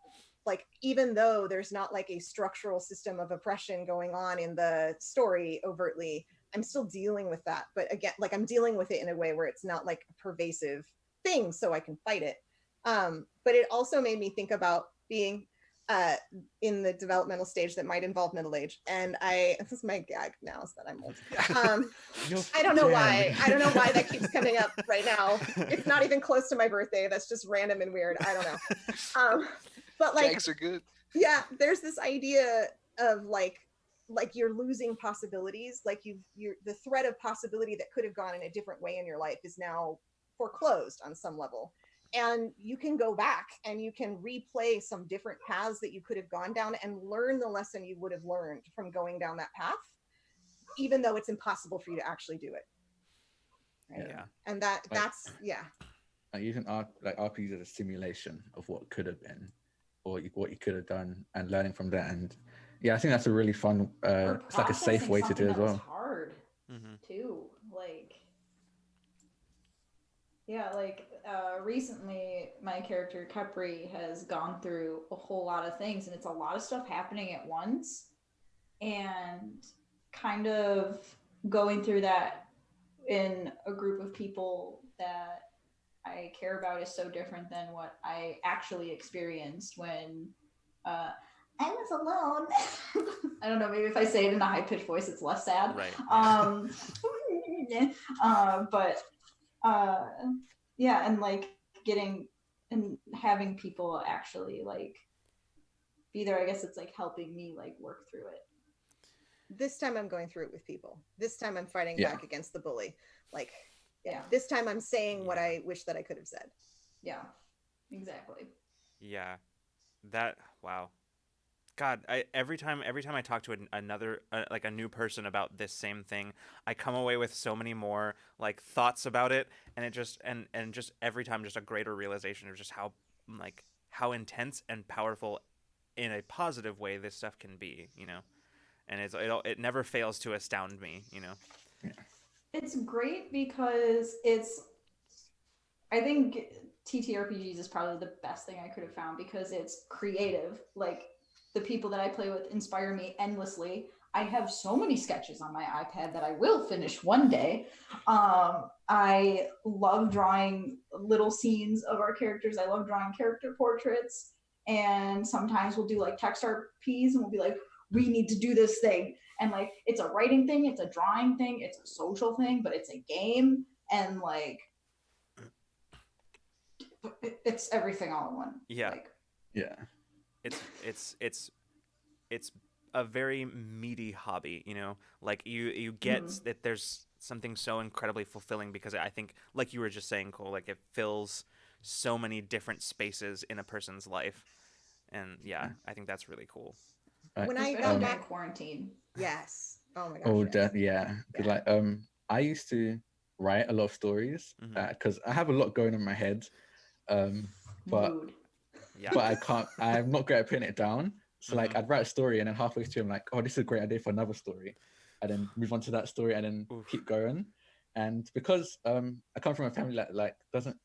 even though there's not like a structural system of oppression going on in the story overtly, I'm still dealing with that. But again, like I'm dealing with it in a way where it's not like a pervasive thing so I can fight it. But it also made me think about being in the developmental stage that might involve middle age. And this is my gag now is that I'm old. I don't know why. I don't know why that keeps coming up right now. It's not even close to my birthday. That's just random and weird. I don't know. But like,
Gags are good.
yeah, there's this idea of like you're losing possibilities. Like you're the threat of possibility that could have gone in a different way in your life is now foreclosed on some level. And you can go back and you can replay some different paths that you could have gone down and learn the lesson you would have learned from going down that path, even though it's impossible for you to actually do it. Right?
Yeah.
And that's yeah.
Using like RPGs as a simulation of what could have been, or what you could have done, and learning from that. And yeah, I think that's a really fun. It's like a safe way to do it as well.
Hard too, like. Yeah, like recently my character Capri has gone through a whole lot of things and it's a lot of stuff happening at once and kind of going through that in a group of people that I care about is so different than what I actually experienced when I was alone. I don't know, maybe if I say it in a high-pitched voice it's less sad.
Right.
But yeah, and like getting and having people actually like be there, I guess it's like helping me like work through it.
This time I'm going through it with people. This time I'm fighting back against the bully. Like, yeah. This time I'm saying what I wish that I could have said.
Yeah, exactly.
Yeah, that wow. God, every time I talk to another like a new person about this same thing, I come away with so many more like thoughts about it, and it just and just every time just a greater realization of just how intense and powerful in a positive way this stuff can be, you know, and it never fails to astound me, you know.
It's great because I think ttrpgs is probably the best thing I could have found because it's creative. Like the people that I play with inspire me endlessly. I have so many sketches on my iPad that I will finish one day. I love drawing little scenes of our characters. I love drawing character portraits. And sometimes we'll do like text RPs and we'll be like, we need to do this thing. And like, it's a writing thing, it's a drawing thing, it's a social thing, but it's a game. And like, it's everything all in one.
Yeah.
Like,
yeah.
It's a very meaty hobby, you know. Like you get that there's something so incredibly fulfilling because I think, like you were just saying, Cole, like it fills so many different spaces in a person's life, and yeah, I think that's really cool.
When I
got
back
quarantine.
Yes. Oh my gosh.
Oh,
yes.
yeah. Because like I used to write a lot of stories because I have a lot going on in my head, but
Mood.
Yeah.
but I can't. I'm not great at putting it down. So like I'd write a story and then halfway through I'm like, oh, this is a great idea for another story, and then move on to that story and then keep going. And because I come from a family that like doesn't,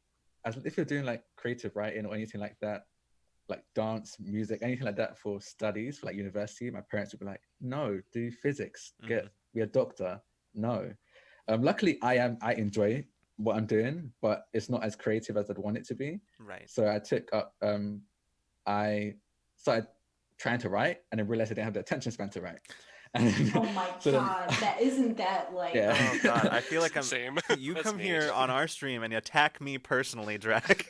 as if you're doing like creative writing or anything like that, like dance, music, anything like that for studies, for like university, my parents would be like, no, do physics, be a doctor. No. luckily I enjoy what I'm doing, but it's not as creative as I'd want it to be.
Right.
So I took up I started trying to write and then realized I didn't have the attention span to write. And
Oh my
so then-
god, that isn't that like
Yeah.
Oh God, I feel like I'm.
Same.
You
That's
come
me.
here on our stream and attack me personally, Drak.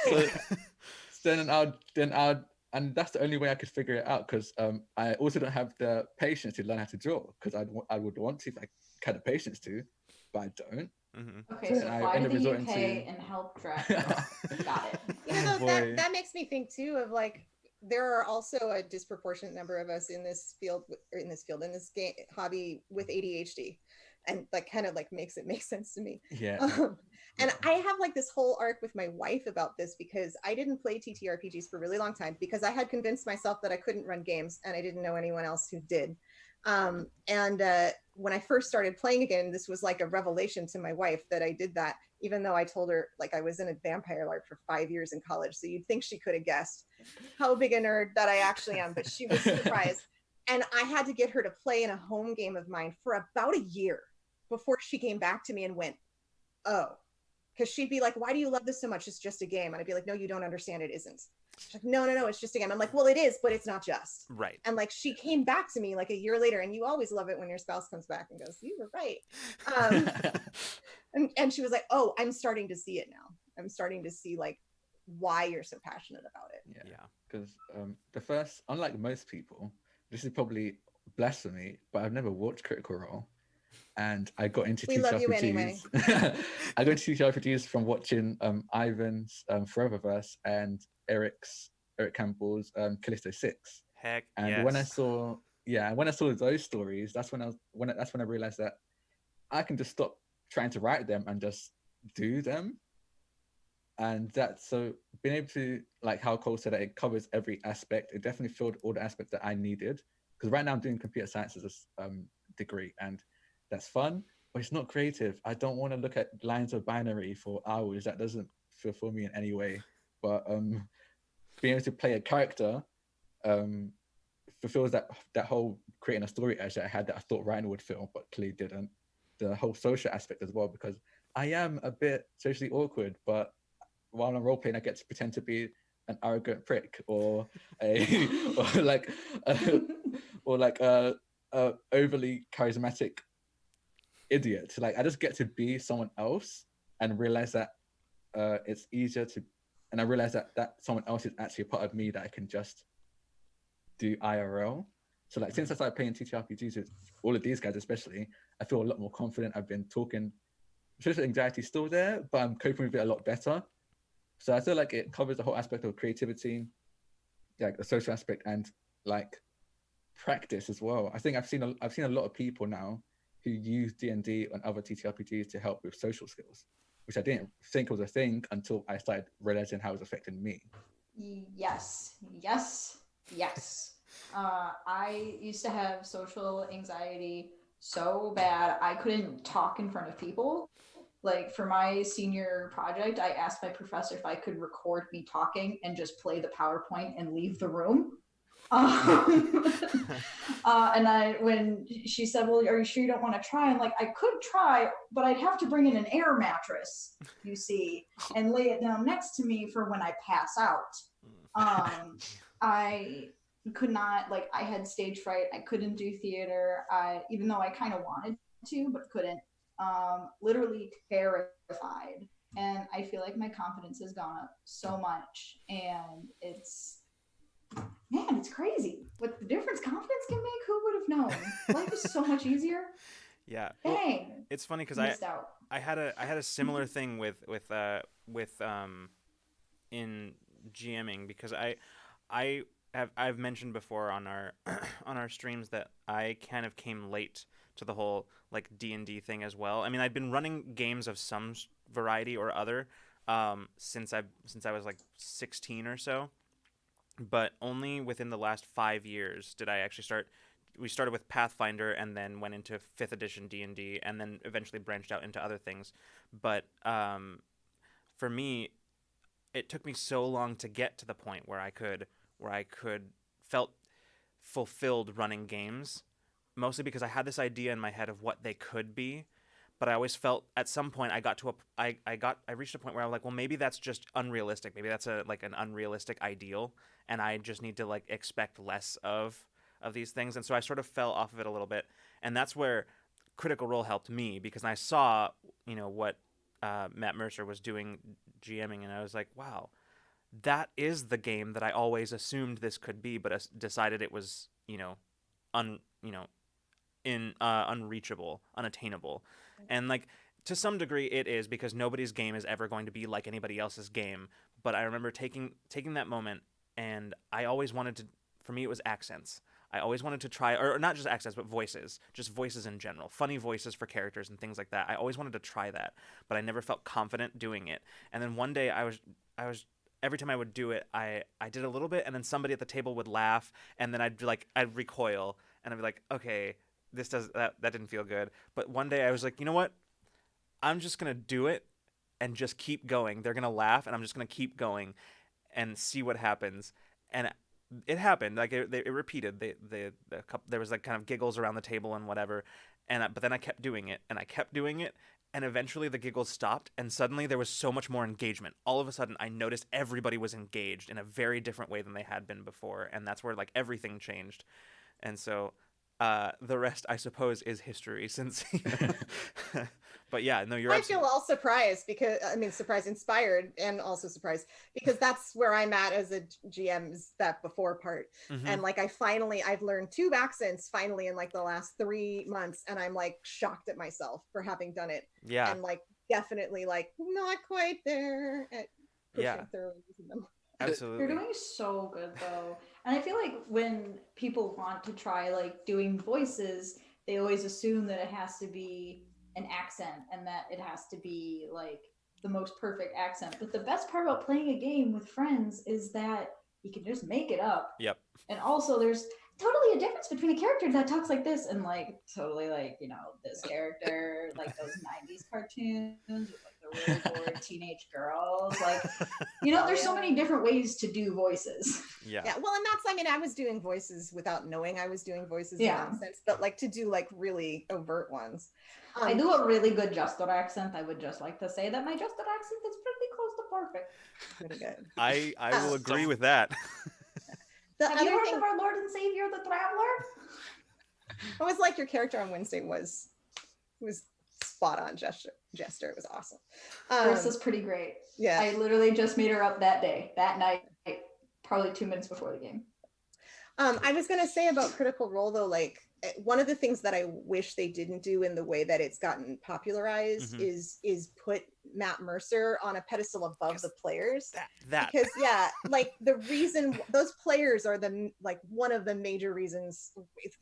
so, then I'll and that's the only way I could figure it out because I also don't have the patience to learn how to draw because I would want to if I had the patience to, but I don't.
Mhm.
Okay, so
I
fly to
ended up
the
resorting
UK
to-
and help Drak. Got it.
You know, though,
Boy.
that makes me think too of like there are also a disproportionate number of us in this field, or in this game hobby with ADHD, and like kind of like makes it make sense to me.
Yeah.
And I have like this whole arc with my wife about this because I didn't play TTRPGs for a really long time because I had convinced myself that I couldn't run games and I didn't know anyone else who did. And when I first started playing again, this was like a revelation to my wife that I did that, even though I told her like I was in a vampire lark for 5 years in college. So you'd think she could have guessed how big a nerd that I actually am, but she was surprised. And I had to get her to play in a home game of mine for about a year before she came back to me and went, oh, because she'd be like, why do you love this so much? It's just a game. And I'd be like, no, you don't understand. It isn't. She's like, no, it's just a game. I'm like, well, it is, but it's not just.
Right.
And like, she came back to me like a year later, and you always love it when your spouse comes back and goes, you were right. And she was like, oh, I'm starting to see it now. I'm starting to see like why you're so passionate about it.
Yeah.
Yeah.
Because the first, unlike most people, this is probably blasphemy, but I've never watched Critical Role. And I got into
We love you anyway.
I got into TTRPGs from watching Ivan's Foreververse and Eric Campbell's Callisto 6.
Heck
And
yes.
when I saw those stories, that's when I realized that I can just stop trying to write them and just do them. And that's so being able to, like how Cole said, that it covers every aspect. It definitely filled all the aspects that I needed. Because right now I'm doing computer science as a degree, and that's fun, but it's not creative. I don't want to look at lines of binary for hours. That doesn't fulfill me in any way. But being able to play a character fulfills that whole creating a story edge that I had that I thought Ryan would feel, but clearly didn't. The whole social aspect as well, because I am a bit socially awkward, but while I'm role playing, I get to pretend to be an arrogant prick or a or like a overly charismatic idiot. Like I just get to be someone else and realize that it's easier to, and I realize that someone else is actually a part of me that I can just do IRL. So like since I started playing TTRPGs with all of these guys, especially, I feel a lot more confident. I've been talking. Social anxiety is still there, but I'm coping with it a lot better. So I feel like it covers the whole aspect of creativity, like the social aspect, and like practice as well. I think I've seen a lot of people now who use D&D and other TTRPGs to help with social skills, which I didn't think was a thing until I started realizing how it was affecting me.
Yes. I used to have social anxiety so bad I couldn't talk in front of people. Like for my senior project, I asked my professor if I could record me talking and just play the PowerPoint and leave the room. And when she said, well, are you sure you don't want to try? I'm like, I could try, but I'd have to bring in an air mattress, you see, and lay it down next to me for when I pass out. I could not, like, I had stage fright. I couldn't do theater. Even though I kind of wanted to, but couldn't. Literally terrified. And I feel like my confidence has gone up so much. And it's crazy. What the difference confidence can make, who would have known? Life is so much easier.
Yeah.
Dang.
Well, it's funny because I had a similar thing with in GMing, because I've mentioned before on our on our streams that I kind of came late to the whole like D&D thing as well. I mean, I'd been running games of some variety or other since I was like 16 or so, but only within the last 5 years did I actually start. We started with Pathfinder and then went into 5th edition D&D and then eventually branched out into other things. But for me, it took me so long to get to the point where I could felt fulfilled running games. mostly because I had this idea in my head of what they could be, but I always felt at some point I reached a point where I'm like, well, maybe that's just unrealistic. Maybe that's an unrealistic ideal, and I just need to like expect less of these things. And so I sort of fell off of it a little bit, and that's where Critical Role helped me, because I saw what Matt Mercer was doing GMing, and I was like, wow, that is the game that I always assumed this could be, but decided it was un you know unreachable, unattainable. And like to some degree it is, because nobody's game is ever going to be like anybody else's game. But I remember taking that moment, and I always wanted to, for me it was accents. I always wanted to try, or not just accents, but voices, just voices in general, funny voices for characters and things like that. I always wanted to try that, but I never felt confident doing it. And then one day I was every time I would do it, I did a little bit, and then somebody at the table would laugh, and then I'd recoil, and I'd be like, okay, that didn't feel good. But one day I was like, you know what? I'm just gonna do it and just keep going. They're gonna laugh, and I'm just gonna keep going and see what happens. And it happened. Like it repeated. There was like kind of giggles around the table and whatever. But then I kept doing it, and I kept doing it, and eventually the giggles stopped, and suddenly there was so much more engagement. All of a sudden, I noticed everybody was engaged in a very different way than they had been before, and that's where like everything changed. And so the rest, I suppose, is history. Since, but yeah, no, you're.
I feel all surprised because surprised, inspired, and also surprised because that's where I'm at as a GM, is that before part.
Mm-hmm.
And like I've learned 2 accents finally in like the last 3 months, and I'm like shocked at myself for having done it.
Yeah.
And like definitely like not quite there at pushing through and using them.
Absolutely.
You're doing so good though. And I feel like when people want to try like doing voices, they always assume that it has to be an accent and that it has to be like the most perfect accent. But the best part about playing a game with friends is that you can just make it up.
Yep.
And also there's totally a difference between a character that talks like this and like totally like, this character, like those 90s cartoons with like the really bored teenage girls. Like, there's so many different ways to do voices.
Yeah.
Yeah. Well, and that's, I was doing voices without knowing I was doing voices in nonsense, but like to do like really overt ones.
I do a really good Juster accent. I would just like to say that my Juster accent is pretty close to perfect.
Pretty good.
I will agree with that.
Have you heard of our Lord and Savior, the Traveler?
I was like, your character on Wednesday was spot on, Jester. It was awesome.
Marissa's pretty great.
Yeah.
I literally just made her up that night, probably 2 minutes before the game.
I was going to say about Critical Role though, like one of the things that I wish they didn't do in the way that it's gotten popularized is put Matt Mercer on a pedestal above the players.
That.
Because like the reason those players are one of the major reasons,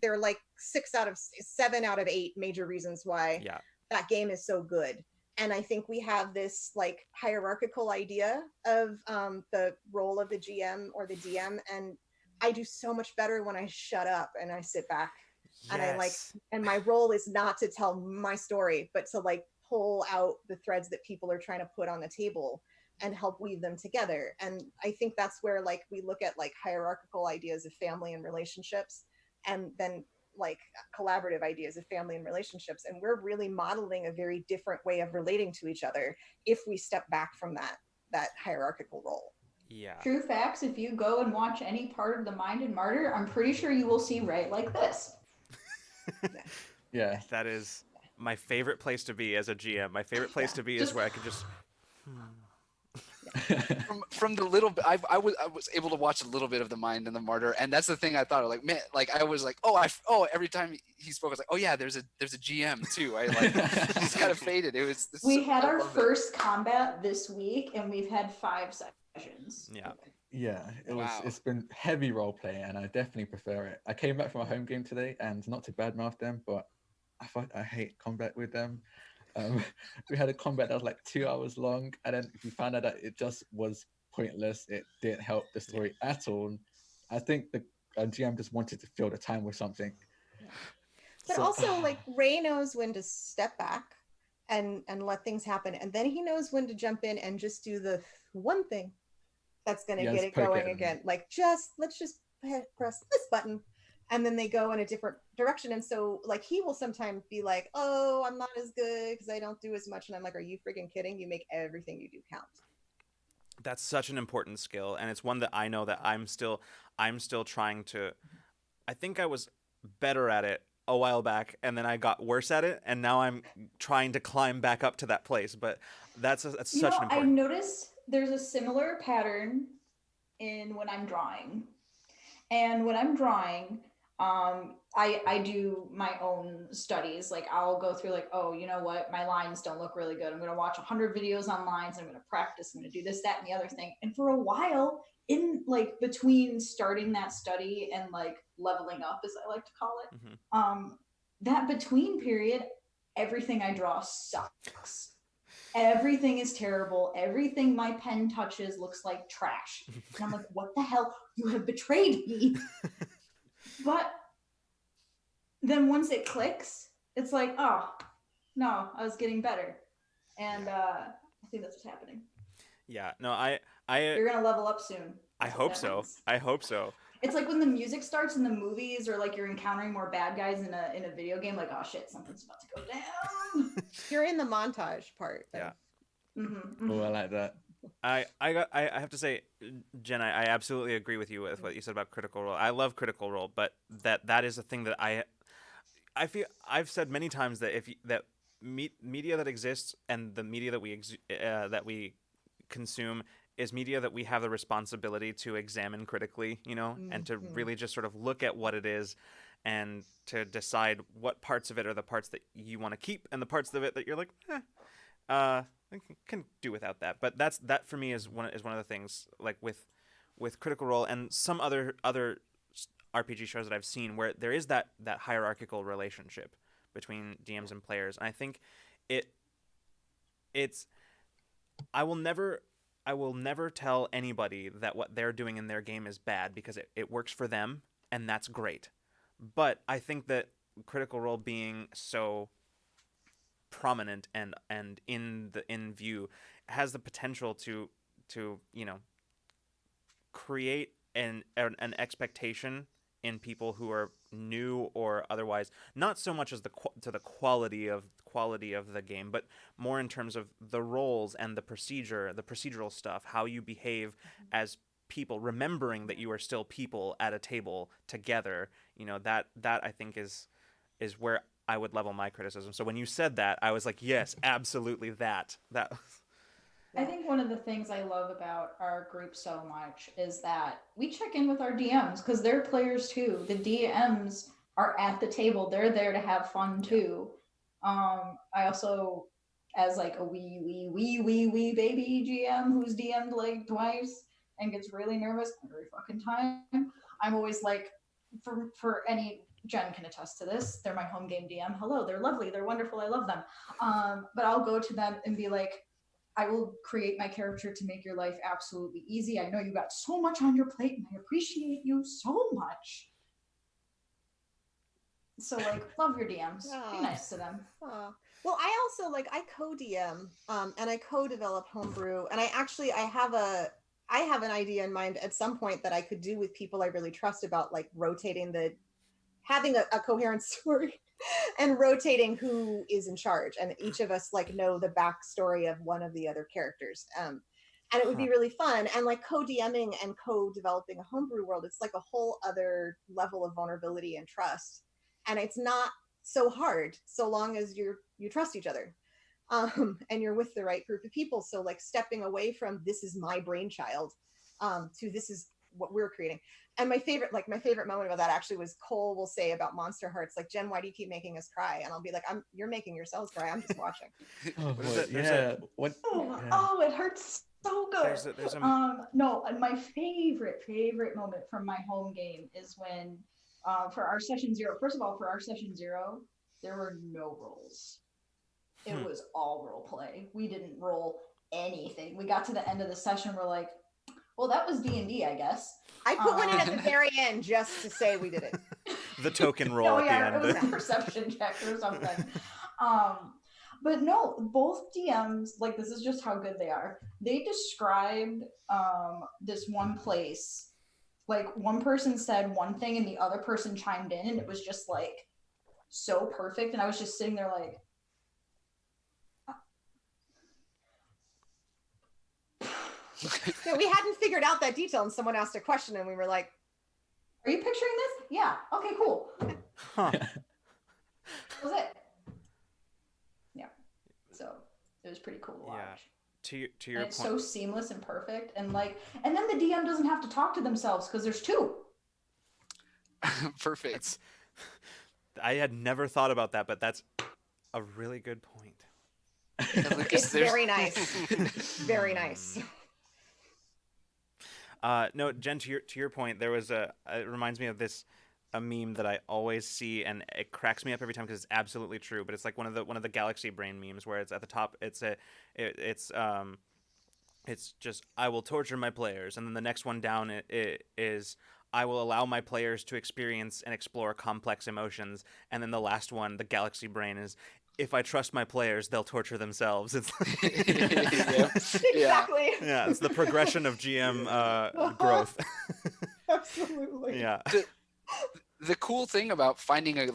they're like 7 out of 8 major reasons why that game is so good. And I think we have this like hierarchical idea of the role of the GM or the DM, and I do so much better when I shut up and I sit back.
Yes.
And my role is not to tell my story, but to like pull out the threads that people are trying to put on the table and help weave them together. And I think that's where like we look at like hierarchical ideas of family and relationships, and then like collaborative ideas of family and relationships. And we're really modeling a very different way of relating to each other if we step back from that hierarchical role.
Yeah.
True facts, if you go and watch any part of The Mind and Martyr, I'm pretty sure you will see Ray like this.
Yeah.
That is my favorite place to be as a GM. My favorite place to be is where I could just
from the little bit I was able to watch a little bit of The Mind and the Martyr, and that's the thing I thought, like, man, like I was like, every time he spoke I was like, oh yeah, there's a GM too. I like just kind of faded. It was
we had our first combat this week and we've had 5 sessions.
Yeah, it's been heavy role playing, and I definitely prefer it. I came back from a home game today, and not to badmouth them, but I hate combat with them. We had a combat that was like 2 hours long, and then we found out that it just was pointless. It didn't help the story at all. I think the GM just wanted to fill the time with something.
But also, like, Ray knows when to step back and let things happen, and then he knows when to jump in and just do the one thing that's going to get it going again. Like, let's just press this button, and then they go in a different direction. And so like he will sometimes be like, oh, I'm not as good because I don't do as much. And I'm like, are you freaking kidding? You make everything you do count.
That's such an important skill, and it's one that I know that I'm still trying to. I think I was better at it a while back, and then I got worse at it, and now I'm trying to climb back up to that place. But that's
You
such
know,
an
I
important.
noticed there's a similar pattern in when I'm drawing. And when I'm drawing, I do my own studies. Like I'll go through like, oh, you know what, my lines don't look really good. I'm gonna watch 100 videos on lines. I'm gonna practice. I'm gonna do this, that, and the other thing. And for a while, in like between starting that study and like leveling up, as I like to call it, that between period, everything I draw sucks. Everything is terrible. Everything my pen touches looks like trash. And I'm like, what the hell? You have betrayed me. But then once it clicks, it's like, oh, no, I was getting better. And I think that's what's happening.
Yeah, no,
You're going to level up soon.
I
That's what
hope
that
so.
means.
I hope so.
It's like when the music starts in the movies, or like you're encountering more bad guys in a video game, like, oh shit, something's about to go down.
You're in the montage part. Though.
Yeah.
Oh, I like that.
I have to say, Jen, I absolutely agree with you with what you said about Critical Role. I love Critical Role, but that is a thing that I feel I've said many times that media that exists and the media that we consume is media that we have the responsibility to examine critically, and to really just sort of look at what it is and to decide what parts of it are the parts that you want to keep and the parts of it that you're like, I can do without that. But that for me is one of the things, like with Critical Role and some other RPG shows that I've seen where there is that hierarchical relationship between DMs and players. And I think it's I will never tell anybody that what they're doing in their game is bad, because it works for them and that's great. But I think that Critical Role being so prominent and in view has the potential to create an expectation in people who are new or otherwise, not so much as to the quality of the game, but more in terms of the roles and the procedural stuff, how you behave as people, remembering that you are still people at a table together. That I think is where I would level my criticism. So when you said that, I was like, yes, absolutely that.
I think one of the things I love about our group so much is that we check in with our DMs, because they're players too. The DMs are at the table. They're there to have fun too. I also, as like a wee baby GM who's DM'd like twice and gets really nervous every fucking time, I'm always like, for any, Jen can attest to this, they're my home game DM. Hello, they're lovely, they're wonderful, I love them. But I'll go to them and be like, I will create my character to make your life absolutely easy. I know you got so much on your plate and I appreciate you so much. So like, love your DMs. Be nice to them.
Well, I also I co-DM and I co-develop homebrew, and I have an idea in mind at some point that I could do with people I really trust about like rotating having a coherent story and rotating who is in charge, and each of us know the backstory of one of the other characters, and it would be really fun. And co-DMing and co-developing a homebrew world, it's like a whole other level of vulnerability and trust, and it's not so hard so long as you trust each other, and you're with the right group of people. So stepping away from this is my brainchild to this is what we're creating. And my favorite moment about that actually was Cole will say about Monster Hearts, Jen, why do you keep making us cry? And I'll be like, you're making yourselves cry, I'm just watching.
It hurts so good. No, my favorite moment from my home game is when for our session 0, first of all, for our session 0, there were no rolls. It was all role play. We didn't roll anything. We got to the end of the session, we're like, well, that was D&D, I guess.
I put one in at the very end just to say we did it.
The token roll at the end.
It was a perception check or something. But no, both DMs, this is just how good they are. They described this one place Like one person said one thing and the other person chimed in, and it was just like so perfect. And I was just sitting there like,
Yeah, we hadn't figured out that detail, and someone asked a question, and we were like,
"Are you picturing this? Yeah. Okay, cool."
Huh.
That was it. Yeah. So it was pretty cool to watch.
Yeah. To your
And
point,
it's so seamless and perfect, and then the DM doesn't have to talk to themselves because there's two.
Perfect.
I had never thought about that, but that's a really good point.
Yeah, Lucas,
it's very nice. Very nice.
No, Jen, to your point, there was it reminds me of a meme that I always see, and it cracks me up every time because it's absolutely true. But it's like one of the Galaxy Brain memes where it's at the top. It's just I will torture my players, and then the next one down it is I will allow my players to experience and explore complex emotions, and then the last one, the Galaxy Brain, is if I trust my players, they'll torture themselves. It's like
Yep.
Exactly.
yeah, it's the progression of GM growth.
Absolutely.
Yeah.
The cool thing about finding a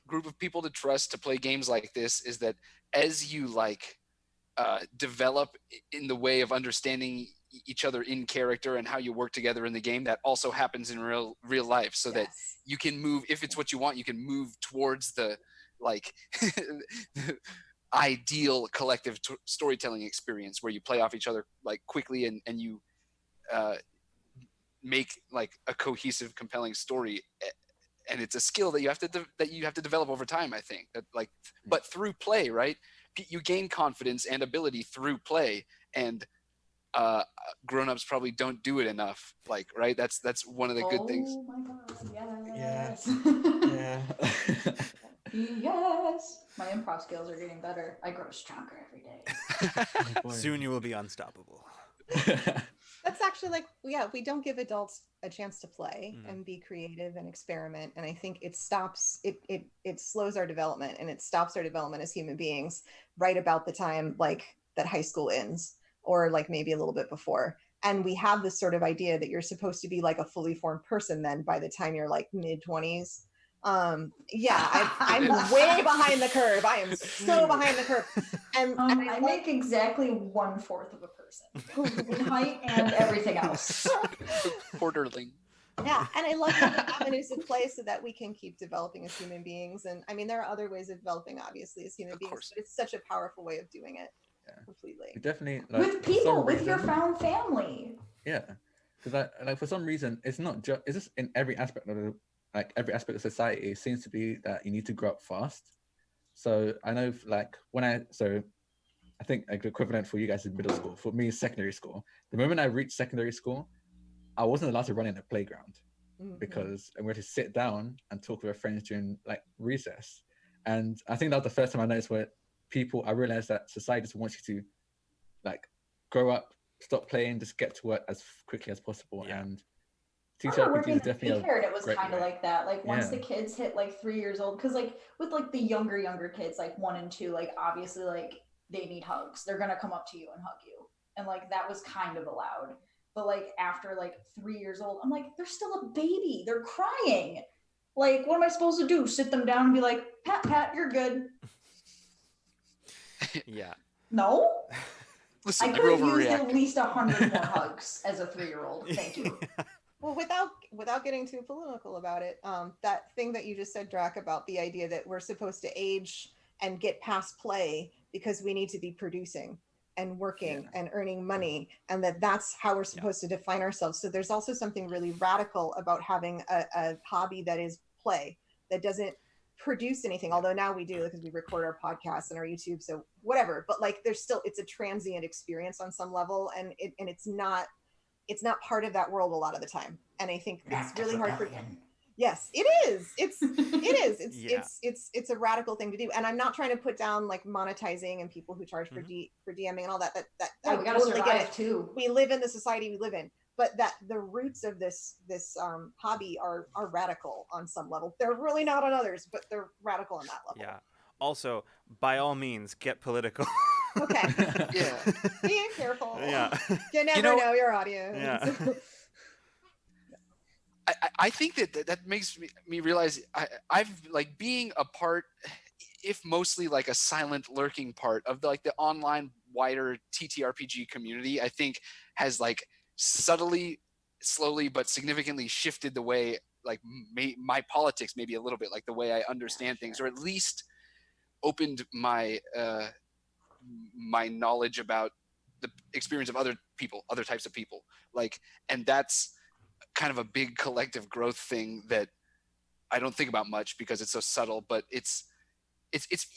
group of people to trust to play games like this is that as you develop in the way of understanding each other in character and how you work together in the game, that also happens in real life, so that you can move, if it's what you want, you can move towards the ideal collective storytelling experience where you play off each other quickly and you make a cohesive, compelling story. And it's a skill that you have to develop over time, I think. But through play, right? You gain confidence and ability through play, and grown-ups probably don't do it enough. Right? That's one of the good things.
Oh my god! Yes.
Yeah.
Yes. My improv skills are getting better. I grow stronger every day.
Soon you will be unstoppable.
That's actually we don't give adults a chance to play and be creative and experiment, and I think it slows our development, and it stops our development as human beings right about the time that high school ends, or maybe a little bit before. And we have this sort of idea that you're supposed to be a fully formed person then by the time you're mid-20s. I'm way behind the curve. I am so behind the curve. And
I make exactly 1/4 of a person in height and everything else.
Quarterling.
Yeah, and I love having avenues of play so that we can keep developing as human beings. And I mean, there are other ways of developing, obviously, as human beings, but it's such a powerful way of doing it.
Yeah.
Completely.
Definitely
with people, with your found family.
Yeah, because for some reason, it's not just. It's just in every aspect of every aspect of society. It seems to be that you need to grow up fast. So I know, I think the equivalent for you guys is middle school. For me, is secondary school. The moment I reached secondary school, I wasn't allowed to run in the playground because I'm going to sit down and talk with our friends during recess. And I think that was the first time I noticed where I realized that society just wants you to grow up, stop playing, just get to work as quickly as possible.
Yeah.
And
I remember working
is definitely
daycare, and it was kind of
way.
like that. Once the kids hit 3 years old, because with the younger kids, 1 and 2, obviously they need hugs. They're gonna come up to you and hug you, and that was kind of allowed. But after 3 years old, I'm they're still a baby. They're crying. What am I supposed to do? Sit them down and be like, pat, you're good.
Yeah.
No.
Listen,
I could have used at least 100 more hugs as a 3-year-old. Thank you.
Well, without getting too political about it, that thing that you just said, Drak, about the idea that we're supposed to age and get past play because we need to be producing and working and earning money, and that's how we're supposed to define ourselves. So there's also something really radical about having a hobby that is play, that doesn't produce anything, although now we do because we record our podcasts and our YouTube, so whatever. But it's a transient experience on some level, and it's not part of that world a lot of the time. And I think it's really hard for. Yes, it is. It's a radical thing to do. And I'm not trying to put down monetizing and people who charge for DMing and all that.
Yeah, we gotta totally get it too.
We live in the society we live in, but that the roots of this hobby are radical on some level. They're really not on others, but they're radical on that level.
Yeah. Also, by all means, get political.
Okay.
Yeah.
Be careful.
Yeah.
You never know your audience.
Yeah.
I think that makes me realize I've like being a part, if mostly like a silent lurking part of like the online wider TTRPG community. I think has like subtly, slowly, but significantly shifted the way like my politics maybe a little bit, like the way I understand things, or at least opened my knowledge about the experience of other people, other types of people. Like, and that's kind of a big collective growth thing that I don't think about much because it's so subtle, but it's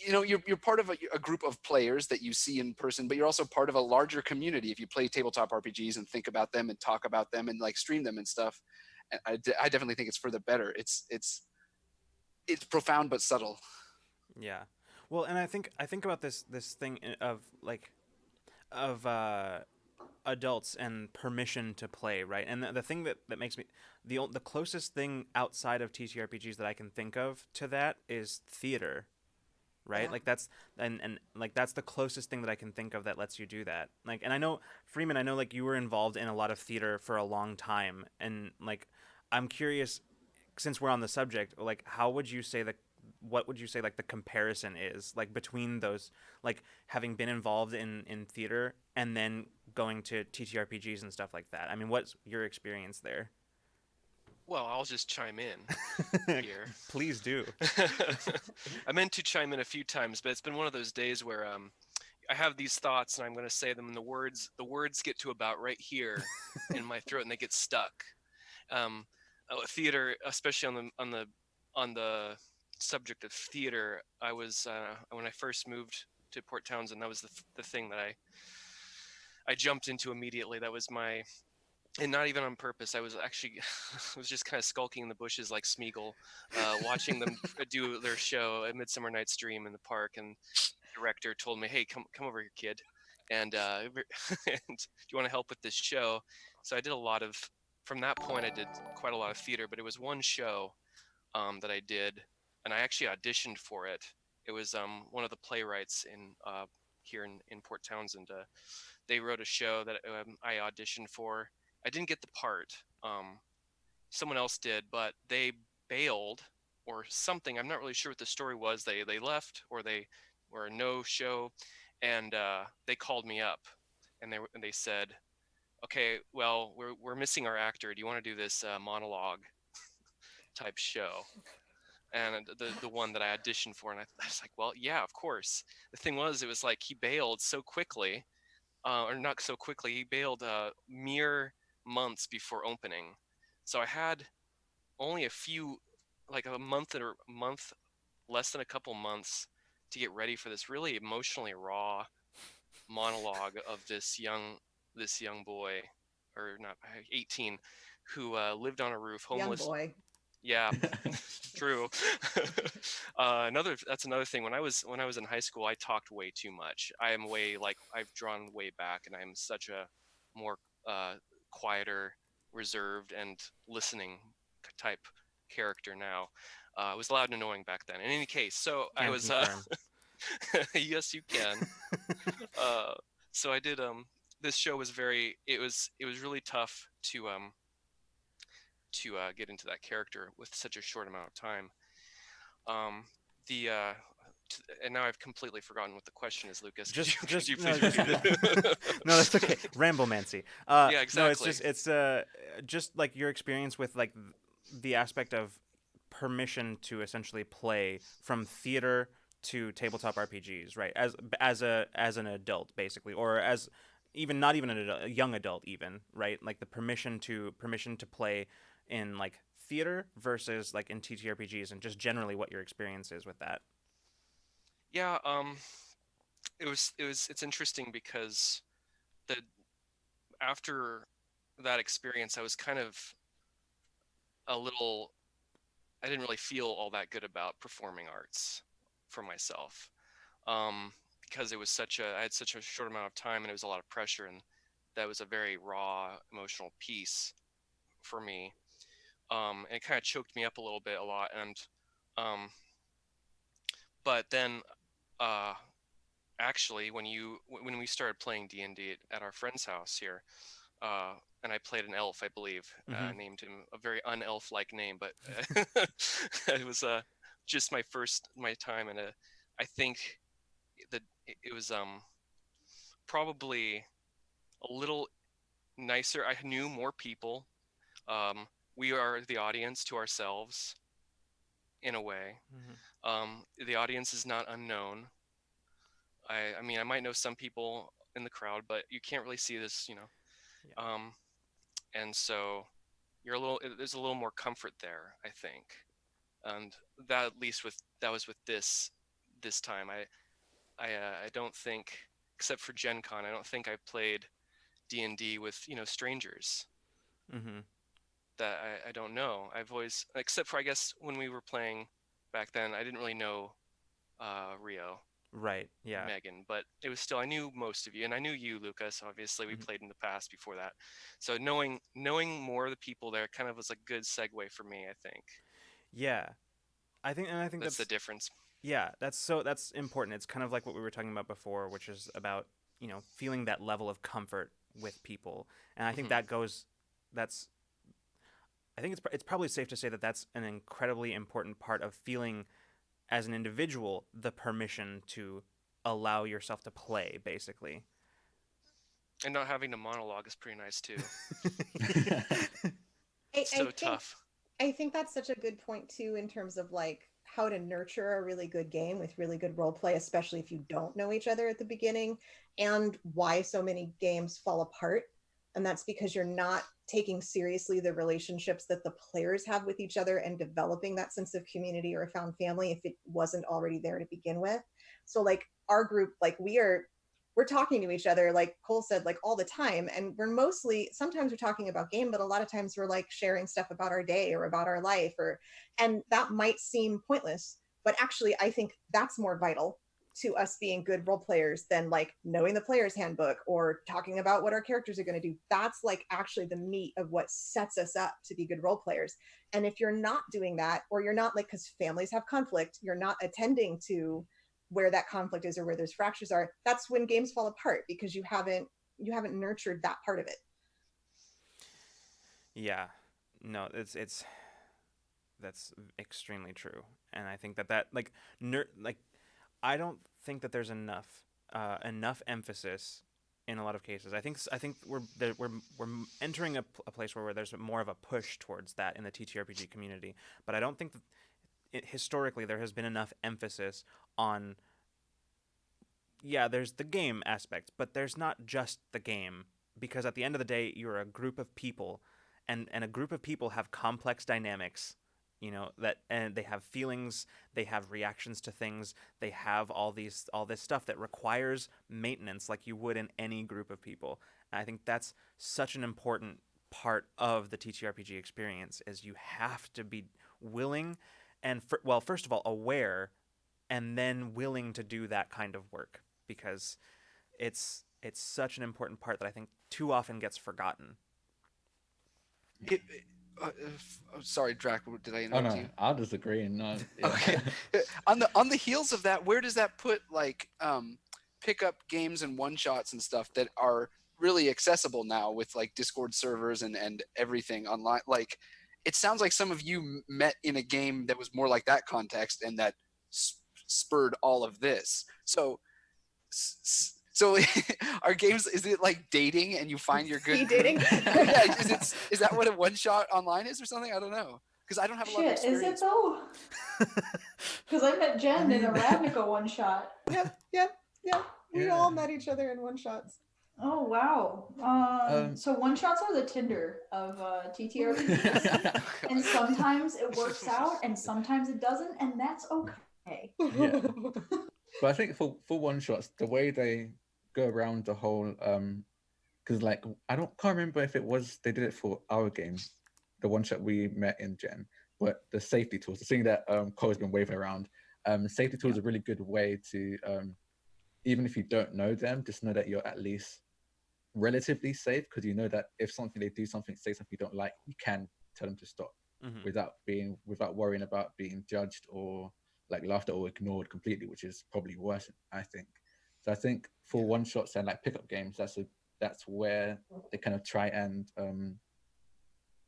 you know you're part of a group of players that you see in person, but you're also part of a larger community if you play tabletop RPGs and think about them and talk about them and like stream them and stuff. And I definitely think it's for the better. It's profound but subtle.
Yeah. Well, and I think about this thing of like of adults and permission to play, right? And the thing that makes me the closest thing outside of TTRPGs that I can think of to that is theater, right?
Yeah.
Like that's and like that's the closest thing that I can think of that lets you do that. Like, and I know Freeman, I know like you were involved in a lot of theater for a long time, and like I'm curious, since we're on the subject, like how would you say that? What would you say like the comparison is like between those, like having been involved in theater and then going to TTRPGs and stuff like that? I mean, what's your experience there?
Well, I'll just chime in here.
Please do.
I meant to chime in a few times, but it's been one of those days where I have these thoughts and I'm going to say them, and the words get to about right here in my throat and they get stuck. Um, Theater, especially on the subject of theater, I was when I first moved to Port Townsend, that was the thing that I jumped into immediately. That was my, and not even on purpose. I was actually I was just kind of skulking in the bushes like Smeagol, watching them do their show, A Midsummer Night's Dream, in the park. And the director told me, "Hey, come over here, kid, and, and do you want to help with this show?" So I did a lot of. From that point, I did quite a lot of theater, but it was one show that I did, and I actually auditioned for it. It was one of the playwrights here in Port Townsend. They wrote a show that I auditioned for. I didn't get the part. Someone else did, but they bailed or something. I'm not really sure what the story was. They left, or they were a no show, and they called me up, and they said, "Okay, well, we're missing our actor. Do you want to do this monologue type show?" And the one that I auditioned for, and I was like, "Well, yeah, of course." The thing was, it was like he bailed so quickly, or not so quickly. He bailed mere months before opening, so I had only a few, like a month, less than a couple months to get ready for this really emotionally raw monologue of this young boy, or not 18, who lived on a roof,
Young
homeless.
boy.
Yeah, true. That's another thing. When I was in high school, I talked way too much. I am way like I've drawn way back, and I'm such a more quieter, reserved, and listening type character now. I was loud and annoying back then. In any case, so I
Can
was.
confirm.
Yes, you can. Uh, so I did. This show was very. It was really tough to get into that character with such a short amount of time. Um, the and now I've completely forgotten what the question is, Lucas. Could you, could you
No,
please repeat it?
no, that's okay. Ramblemancy.
Yeah,
No, it's
exactly.
just like your experience with like the aspect of permission to essentially play from theater to tabletop RPGs, right? As an adult, basically, or as even not even an adult, a young adult, even, right? Like the permission to play in like theater versus like in TTRPGs, and just generally what your experience is with that.
Yeah. It's interesting because the after that experience, I was kind of a little. I didn't really feel all that good about performing arts for myself, because I had such a short amount of time, and it was a lot of pressure, and that was a very raw emotional piece for me. And it kind of choked me up a lot, and um, but then actually when we started playing D&D at our friend's house here, and I played an elf, I believe.
Mhm.
Named him a very unelf-like name, but it was just my time, and I think that it was probably a little nicer. I knew more people. Um, we are the audience to ourselves in a way.
Mhm.
The audience is not unknown. I mean, I might know some people in the crowd, but you can't really see this, you know.
Yeah.
And so there's a little more comfort there, I think. And that at least that was with this time. I don't think, except for Gen Con, I don't think I played D&D with, strangers
Mhm.
that I don't know. I've always, except for I guess when we were playing back then, I didn't really know Rio
Right.
and
Yeah.
Megan, but it was still, I knew most of you, and I knew you, Lucas. Obviously, we
Mhm.
played in the past before that, so knowing more of the people there kind of was a good segue for me. I think
Yeah. I think
that's the
that's
difference.
yeah, that's important. It's kind of like what we were talking about before, which is about, feeling that level of comfort with people. And I think
Hmm.
that goes that's I think it's probably safe to say that that's an incredibly important part of feeling as an individual the permission to allow yourself to play, basically.
And not having to monologue is pretty nice too.
I,
So
I think
tough.
I think that's such a good point too, in terms of like how to nurture a really good game with really good role play, especially if you don't know each other at the beginning, and why so many games fall apart. And that's because you're not taking seriously the relationships that the players have with each other and developing that sense of community or a found family if it wasn't already there to begin with. So like our group, like we're talking to each other, like Cole said, like all the time, and we're mostly, sometimes we're talking about game, but a lot of times we're like sharing stuff about our day or about our life, or and that might seem pointless, but actually I think that's more vital to us being good role players than like knowing the player's handbook or talking about what our characters are going to do. That's like actually the meat of what sets us up to be good role players. And if you're not doing that, or you're not, like, because families have conflict, you're not attending to where that conflict is or where those fractures are, that's when games fall apart, because you haven't nurtured that part of it.
Yeah. No, it's that's extremely true. And I think that like like I don't think that there's enough emphasis in a lot of cases. I think we're entering a place where there's more of a push towards that in the TTRPG community. But I don't think that historically there has been enough emphasis on, yeah, there's the game aspect, but there's not just the game, because at the end of the day you're a group of people, and a group of people have complex dynamics, that, and they have feelings, they have reactions to things, they have all this stuff that requires maintenance like you would in any group of people. And I think that's such an important part of the TTRPG experience, is you have to be willing and well, first of all, aware, and then willing to do that kind of work, because it's such an important part that I think too often gets forgotten.
Sorry, Drak, did I
Oh
interrupt
no,
you?
I'll disagree. No, yeah.
Okay. On the heels of that, where does that put like pickup games and one shots and stuff that are really accessible now with like Discord servers and everything online? Like, it sounds like some of you met in a game that was more like that context and that spurred all of this. So our games, is it like dating and you find your good
Speed
group?
dating.
Yeah, is that what a one shot online is or something? I don't know, because I don't have a lot of
Shit, is it
experience.
though? Because I met
I
Jen in a
mean,
Ravnica one shot.
Yep. We
yeah.
all met each other in one shots.
Oh wow.
Um,
So one shots are the Tinder of TTRPGs, and sometimes it works out, and sometimes it doesn't, and that's okay.
yeah, but I think for one shots, the way they go around the whole because like I don't can't remember if it was they did it for our game, the one shot we met in Gen, but the safety tools, the thing that Cole's been waving around, safety tools
Yeah.
are a really good way to even if you don't know them, just know that you're at least relatively safe, because you know that if something they do something, say something you don't like, you can tell them to stop
Hmm.
without worrying about being judged or like laughed at or ignored completely, which is probably worse, I think. So I think
Yeah.
for one shots and like pickup games, that's where they kind of try and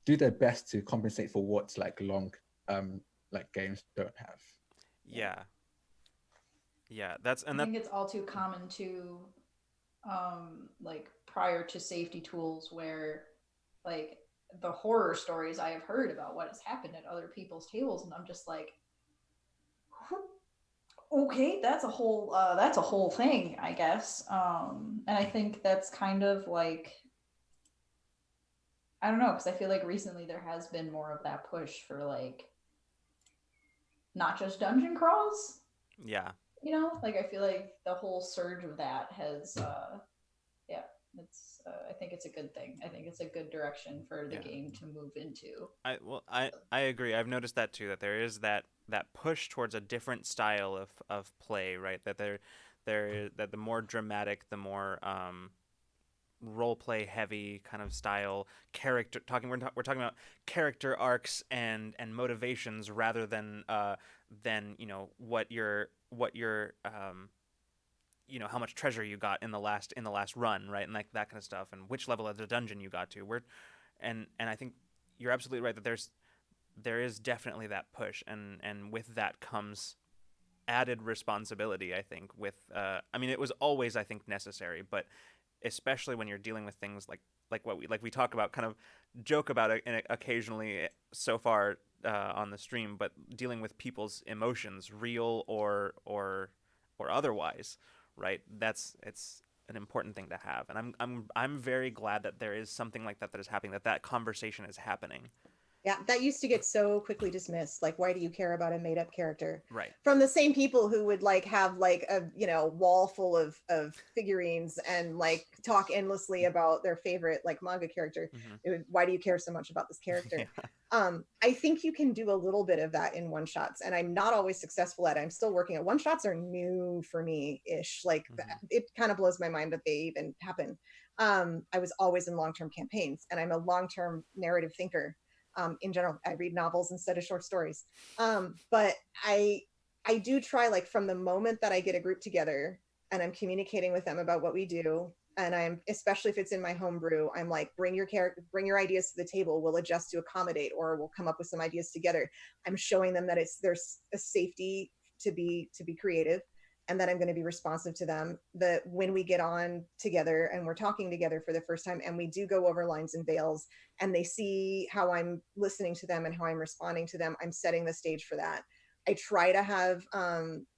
do their best to compensate for what like long like games don't have.
Yeah. Yeah, that's
I think it's all too common to like prior to safety tools where like the horror stories I have heard about what has happened at other people's tables, and I'm just like, okay, that's a whole thing, I guess. And I think that's kind of like, I don't know, because I feel like recently there has been more of that push for like not just dungeon crawls,
yeah.
you know, like I feel like the whole surge of that has yeah, it's I think it's a good thing. I think it's a good direction for the
Yeah.
game to move into.
I agree. I've noticed that too. That there is that push towards a different style of play, right? That that the more dramatic, the more role play heavy kind of style character talking. We're talking about character arcs and motivations rather than what your how much treasure you got in the last run, right? And like that kind of stuff, and which level of the dungeon you got to. And I think you're absolutely right that there is definitely that push, and with that comes added responsibility. I think I mean, it was always, I think, necessary, but especially when you're dealing with things like we talk about, kind of joke about it occasionally so far on the stream, but dealing with people's emotions, real or otherwise, right? It's an important thing to have, and I'm very glad that there is something like that is happening, that conversation is happening.
Yeah, that used to get so quickly dismissed. Like, why do you care about a made up character?
Right.
From the same people who would like have like a wall full of figurines and like talk endlessly about their favorite like manga character. Why do you care so much about this character?
Yeah.
I think you can do a little bit of that in one shots, and I'm not always successful at it. I'm still working at one shots are new for me ish. Like it kind of blows my mind that they even happen. I was always in long-term campaigns, and I'm a long-term narrative thinker. In general, I read novels instead of short stories. But I do try, like, from the moment that I get a group together and I'm communicating with them about what we do, and I'm, especially if it's in my homebrew, I'm like, bring your ideas to the table. We'll adjust to accommodate, or we'll come up with some ideas together. I'm showing them that there's a safety to be creative, and that I'm going to be responsive to them. That when we get on together and we're talking together for the first time, and we do go over lines and veils, and they see how I'm listening to them and how I'm responding to them, I'm setting the stage for that. I try to have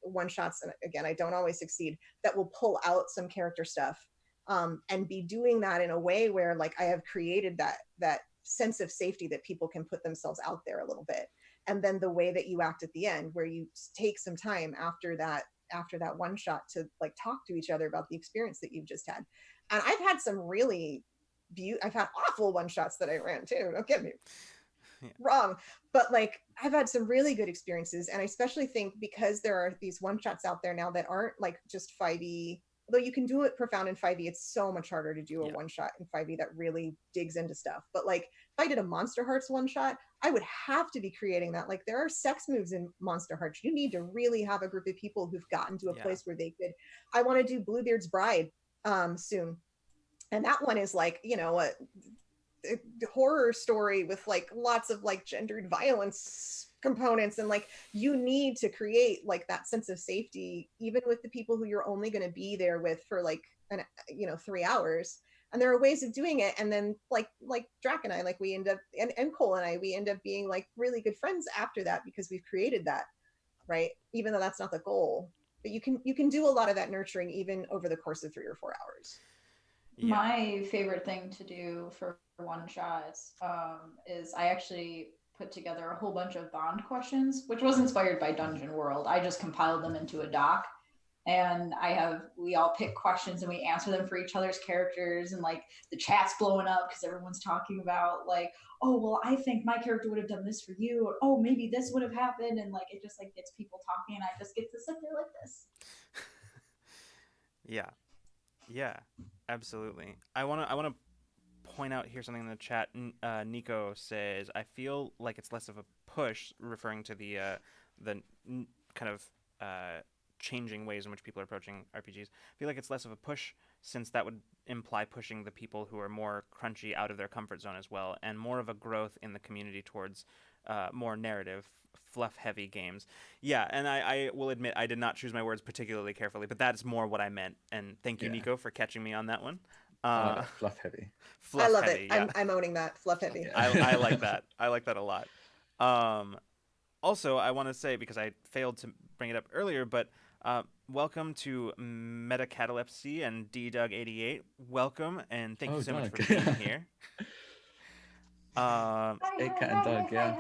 one shots, and again, I don't always succeed, that will pull out some character stuff, and be doing that in a way where like I have created that sense of safety that people can put themselves out there a little bit. And then the way that you act at the end, where you take some time after that one shot to like talk to each other about the experience that you've just had. And I've had some really I've had awful one shots that I ran too. Don't get me wrong, but like I've had some really good experiences, and I especially think because there are these one shots out there now that aren't like just 5e. Although you can do it profound in 5e, it's so much harder to do a one shot in 5e that really digs into stuff. But like if I did a Monster Hearts one shot, I would have to be creating that. Like there are sex moves in Monster Hearts. You need to really have a group of people who've gotten to a place where they could. I want to do Bluebeard's Bride soon, and that one is like a horror story with like lots of like gendered violence components, and like you need to create like that sense of safety even with the people who you're only going to be there with for like 3 hours. And there are ways of doing it, and then like Drak and I, like we end up, and Cole and I, we end up being like really good friends after that because we've created that, right? Even though that's not the goal, but you can do a lot of that nurturing even over the course of 3 or 4 hours.
Yeah.
My favorite thing to do for one shots is I actually put together a whole bunch of bond questions, which was inspired by Dungeon World. I just compiled them into a doc, and we all pick questions and we answer them for each other's characters, and like the chat's blowing up because everyone's talking about like, oh well, I think my character would have done this for you, or oh maybe this would have happened, and like it just like gets people talking, and I just get to sit there like this.
Yeah, absolutely. I want to point out here something in the chat. Nico says, "I feel like it's less of a push," referring to the kind of changing ways in which people are approaching RPGs. I feel like it's less of a push since that would imply pushing the people who are more crunchy out of their comfort zone as well, and more of a growth in the community towards more narrative, fluff-heavy games. Yeah, and I will admit I did not choose my words particularly carefully, but that's more what I meant. And thank you,
Yeah.
Nico, for catching me on that one.
Fluff heavy.
Fluff
I love
heavy,
it.
yeah.
I'm owning that fluff heavy.
Yeah.
I like that. I like that a lot. Also, I want to say, because I failed to bring it up earlier, but welcome to Metacatalepsy and DDoug88. Welcome, and thank you so much
Doug.
for being here.
Hi,
Hey,
hi,
Cat and
hi,
Doug,
hi,
yeah.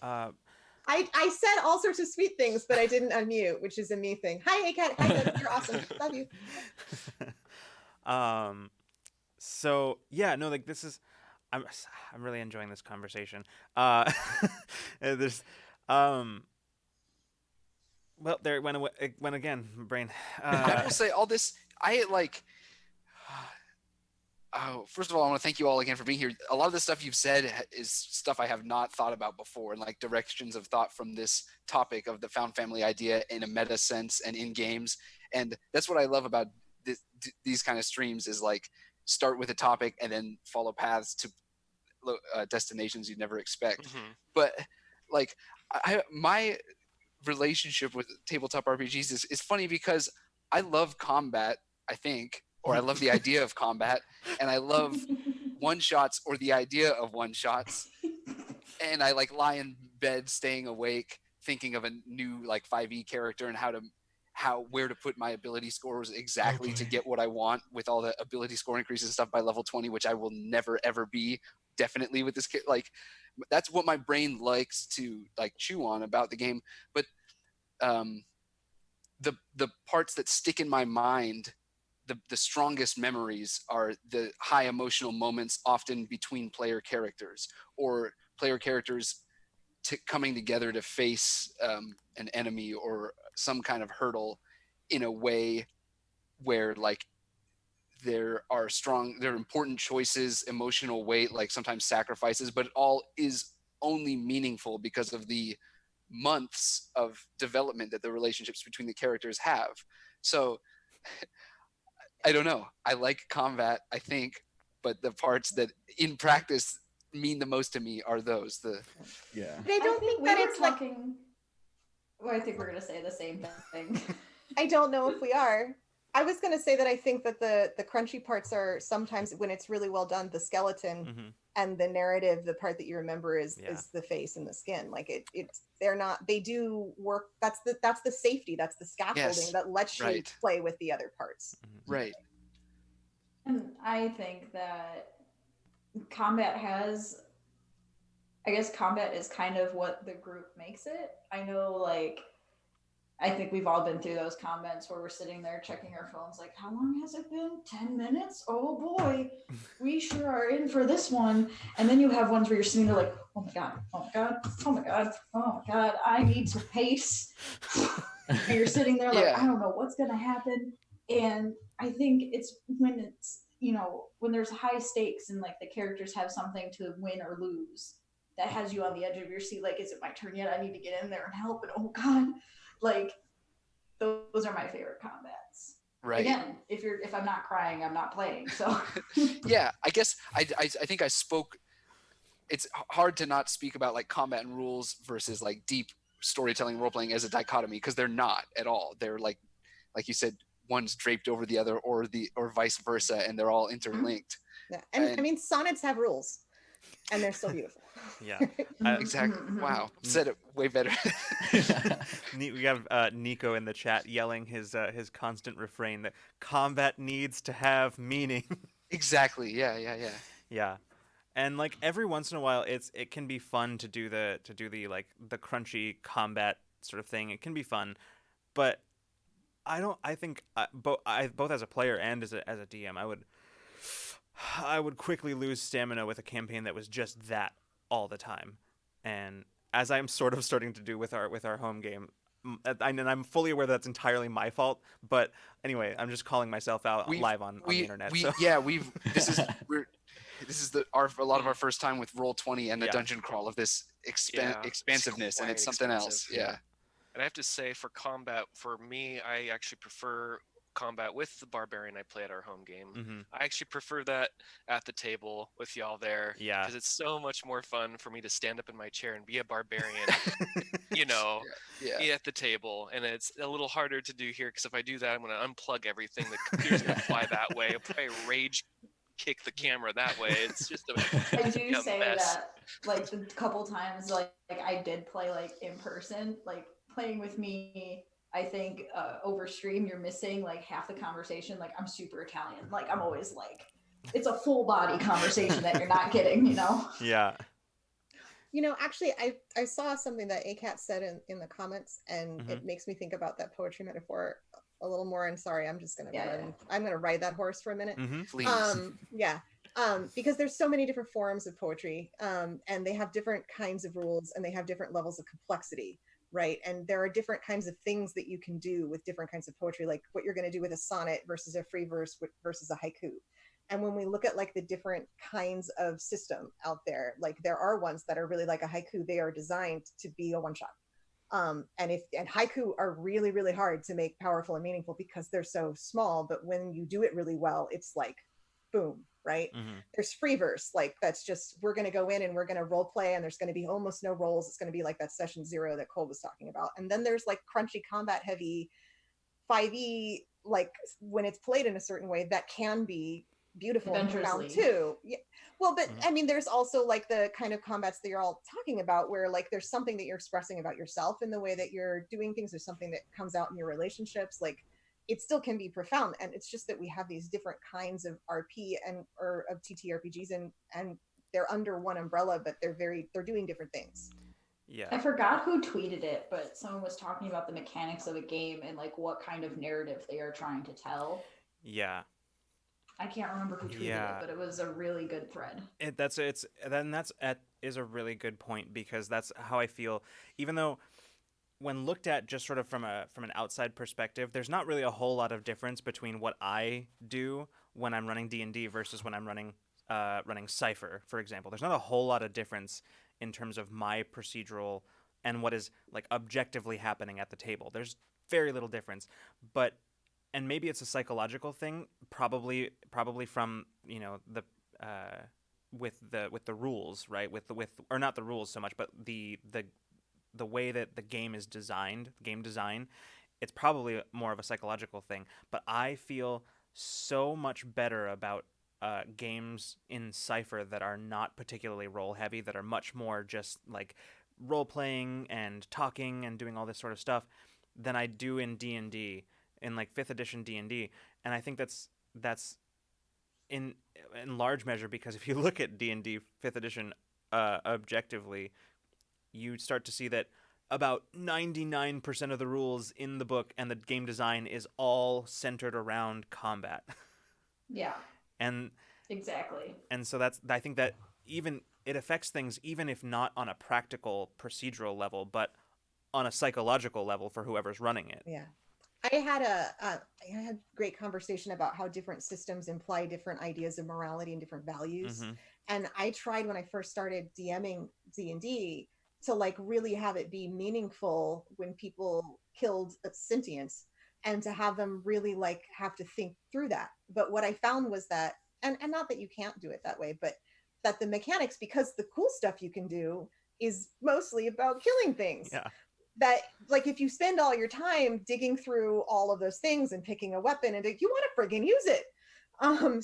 hi.
I said all sorts of sweet things, but I didn't unmute, which is a me thing. Hi, hey cat. Hi, Doug. You're awesome. Love you.
So yeah, no, like this is, I'm really enjoying this conversation. There's, well, there it went away, it went again, brain.
I will say all this. I like. Oh, first of all, I want to thank you all again for being here. A lot of the stuff you've said is stuff I have not thought about before, and like directions of thought from this topic of the found family idea in a meta sense and in games. And that's what I love about these kind of streams is like start with a topic and then follow paths to destinations you'd never expect.
Mhm.
But like my relationship with tabletop RPGs is funny because I love combat, I think, or I love the idea of combat, and I love one shots or the idea of one shots, and I like lie in bed staying awake thinking of a new like 5e character and where to put my ability scores exactly to get what I want with all the ability score increases and stuff by level 20, which I will never ever be definitely with this kid. Like that's what my brain likes to like chew on about the game. But the parts that stick in my mind, the strongest memories are the high emotional moments, often between player characters or player characters coming together to face an enemy or some kind of hurdle in a way where like there are important choices, emotional weight, like sometimes sacrifices, but it all is only meaningful because of the months of development that the relationships between the characters have. So I don't know. I like combat, I think, but the parts that in practice mean the most to me are those.
Yeah.
But I don't think
we
that
were
it's like,
talking. Well, I think we're gonna say the same thing.
I don't know if we are. I was going to say that I think that the crunchy parts are sometimes when it's really well done, the skeleton
Mhm.
and the narrative, the part that you remember is
Yeah.
the face and the skin. Like they do work. That's the safety. That's the scaffolding
Yes,
that lets you
right.
play with the other parts.
Right.
And I think that combat has, I guess combat is kind of what the group makes it. I know, like, I think we've all been through those comments where we're sitting there checking our phones, like, how long has it been? 10 minutes? Oh boy, we sure are in for this one. And then you have ones where you're sitting there like, oh my God, oh my God, oh my God, oh my God, I need some pace. And you're sitting there like,
Yeah.
I don't know what's going to happen. And I think it's when it's, when there's high stakes and like the characters have something to win or lose that has you on the edge of your seat. Like, is it my turn yet? I need to get in there and help. And oh God, like those are my favorite combats.
Right.
Again, if I'm not crying, I'm not playing. So
Yeah, I guess I think I spoke. It's hard to not speak about like combat and rules versus like deep storytelling role playing as a dichotomy because they're not at all. They're like you said, one's draped over the other or vice versa, and they're all interlinked.
Yeah. And I mean, sonnets have rules and they're still beautiful.
Yeah.
Exactly. Wow. Said it way better.
We have Nico in the chat yelling his constant refrain that combat needs to have meaning.
Exactly. Yeah.
Yeah. And like every once in a while it can be fun to do the like the crunchy combat sort of thing. It can be fun. But I think both as a player and as a DM, I would quickly lose stamina with a campaign that was just that all the time. And as I'm sort of starting to do with our home game, and I'm fully aware that's entirely my fault. But anyway, I'm just calling myself out live on the internet.
This is a lot of our first time with Roll20 and the
Yeah.
dungeon crawl of this expansiveness, and it's something else. Yeah.
And I have to say, for combat, for me, I actually prefer combat with the barbarian I play at our home game.
Mm-hmm.
I actually prefer that at the table with y'all there.
Yeah.
Because it's so much more fun for me to stand up in my chair and be a barbarian, you know,
Yeah.
at the table. And it's a little harder to do here because if I do that, I'm going to unplug everything. The computer's going to fly that way. I'll probably rage kick the camera that way. It's just
I do
a
say
mess.
that like the couple times like I did play like in person, like playing with me, I think over stream you're missing like half the conversation. Like I'm super Italian. Like I'm always like it's a full body conversation that you're not getting, you know?
Yeah.
You know, actually, I saw something that ACAT said in the comments, and
Mhm.
it makes me think about that poetry metaphor a little more. And sorry, I'm just gonna
Yeah.
I'm gonna ride that horse for a minute.
Mm-hmm.
Please.
Yeah. Because there's so many different forms of poetry, and they have different kinds of rules, and they have different levels of complexity, right? And there are different kinds of things that you can do with different kinds of poetry, like what you're going to do with a sonnet versus a free verse versus a haiku. And when we look at like the different kinds of system out there, like there are ones that are really like a haiku. They are designed to be a one shot. And haiku are really, really hard to make powerful and meaningful because they're so small. But when you do it really well, it's like, boom, right?
Mm-hmm.
There's free verse, like that's just, we're going to go in and we're going to role play, and there's going to be almost no roles. It's going to be like that session 0 that Cole was talking about. And then there's like crunchy combat heavy 5e, like when it's played in a certain way that can be beautiful and profound too. Yeah. Well, but I mean, there's also like the kind of combats that you're all talking about where like there's something that you're expressing about yourself in the way that you're doing things. There's something that comes out in your relationships. Like it still can be profound. And it's just that we have these different kinds of RP or of ttrpgs, and they're under one umbrella, but they're doing different things.
Yeah.
I forgot who tweeted it, but someone was talking about the mechanics of a game and like what kind of narrative they are trying to tell.
Yeah.
I can't remember who tweeted it, but it was a really good thread.
That's a really good point, because that's how I feel. Even though, when looked at just sort of from an outside perspective, there's not really a whole lot of difference between what I do when I'm running D&D versus when I'm running Cypher, for example. There's not a whole lot of difference in terms of my procedural and what is like objectively happening at the table. There's very little difference, and maybe it's a psychological thing, probably from, you know, the with the rules, right? Or not the rules so much, but the way that the game is designed, game design. It's probably more of a psychological thing. But I feel so much better about games in Cypher that are not particularly role heavy, that are much more just like role playing and talking and doing all this sort of stuff, than I do in D&D, in like 5th edition D&D. And I think that's in large measure because if you look at D&D 5th edition objectively, you start to see that about 99% of the rules in the book and the game design is all centered around combat.
Yeah.
And
exactly.
And so I think that even it affects things, even if not on a practical procedural level, but on a psychological level for whoever's running it.
Yeah. I had a great conversation about how different systems imply different ideas of morality and different values.
Mm-hmm.
And I tried when I first started DMing D&D to like really have it be meaningful when people killed sentience, and to have them really like have to think through that. But what I found was that, and not that you can't do it that way, but that the mechanics, because the cool stuff you can do is mostly about killing things.
Yeah.
That like if you spend all your time digging through all of those things and picking a weapon, and you want to friggin' use it.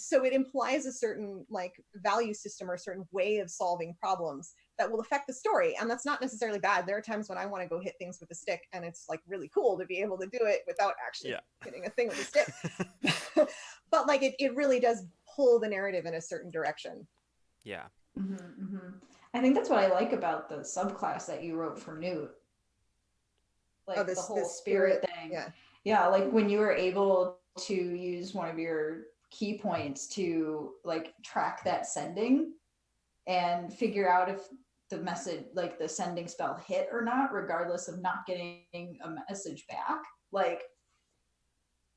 So it implies a certain like value system or a certain way of solving problems that will affect the story. And that's not necessarily bad. There are times when I want to go hit things with a stick, and it's like really cool to be able to do it without actually hitting a thing with a stick. But like it really does pull the narrative in a certain direction.
Yeah.
Mm-hmm, mm-hmm. I think that's what I like about the subclass that you wrote for Newt. Like the whole spirit thing. Yeah, like when you were able to use one of your key points to like track that sending and figure out if the message, like the sending spell hit or not, regardless of not getting a message back. Like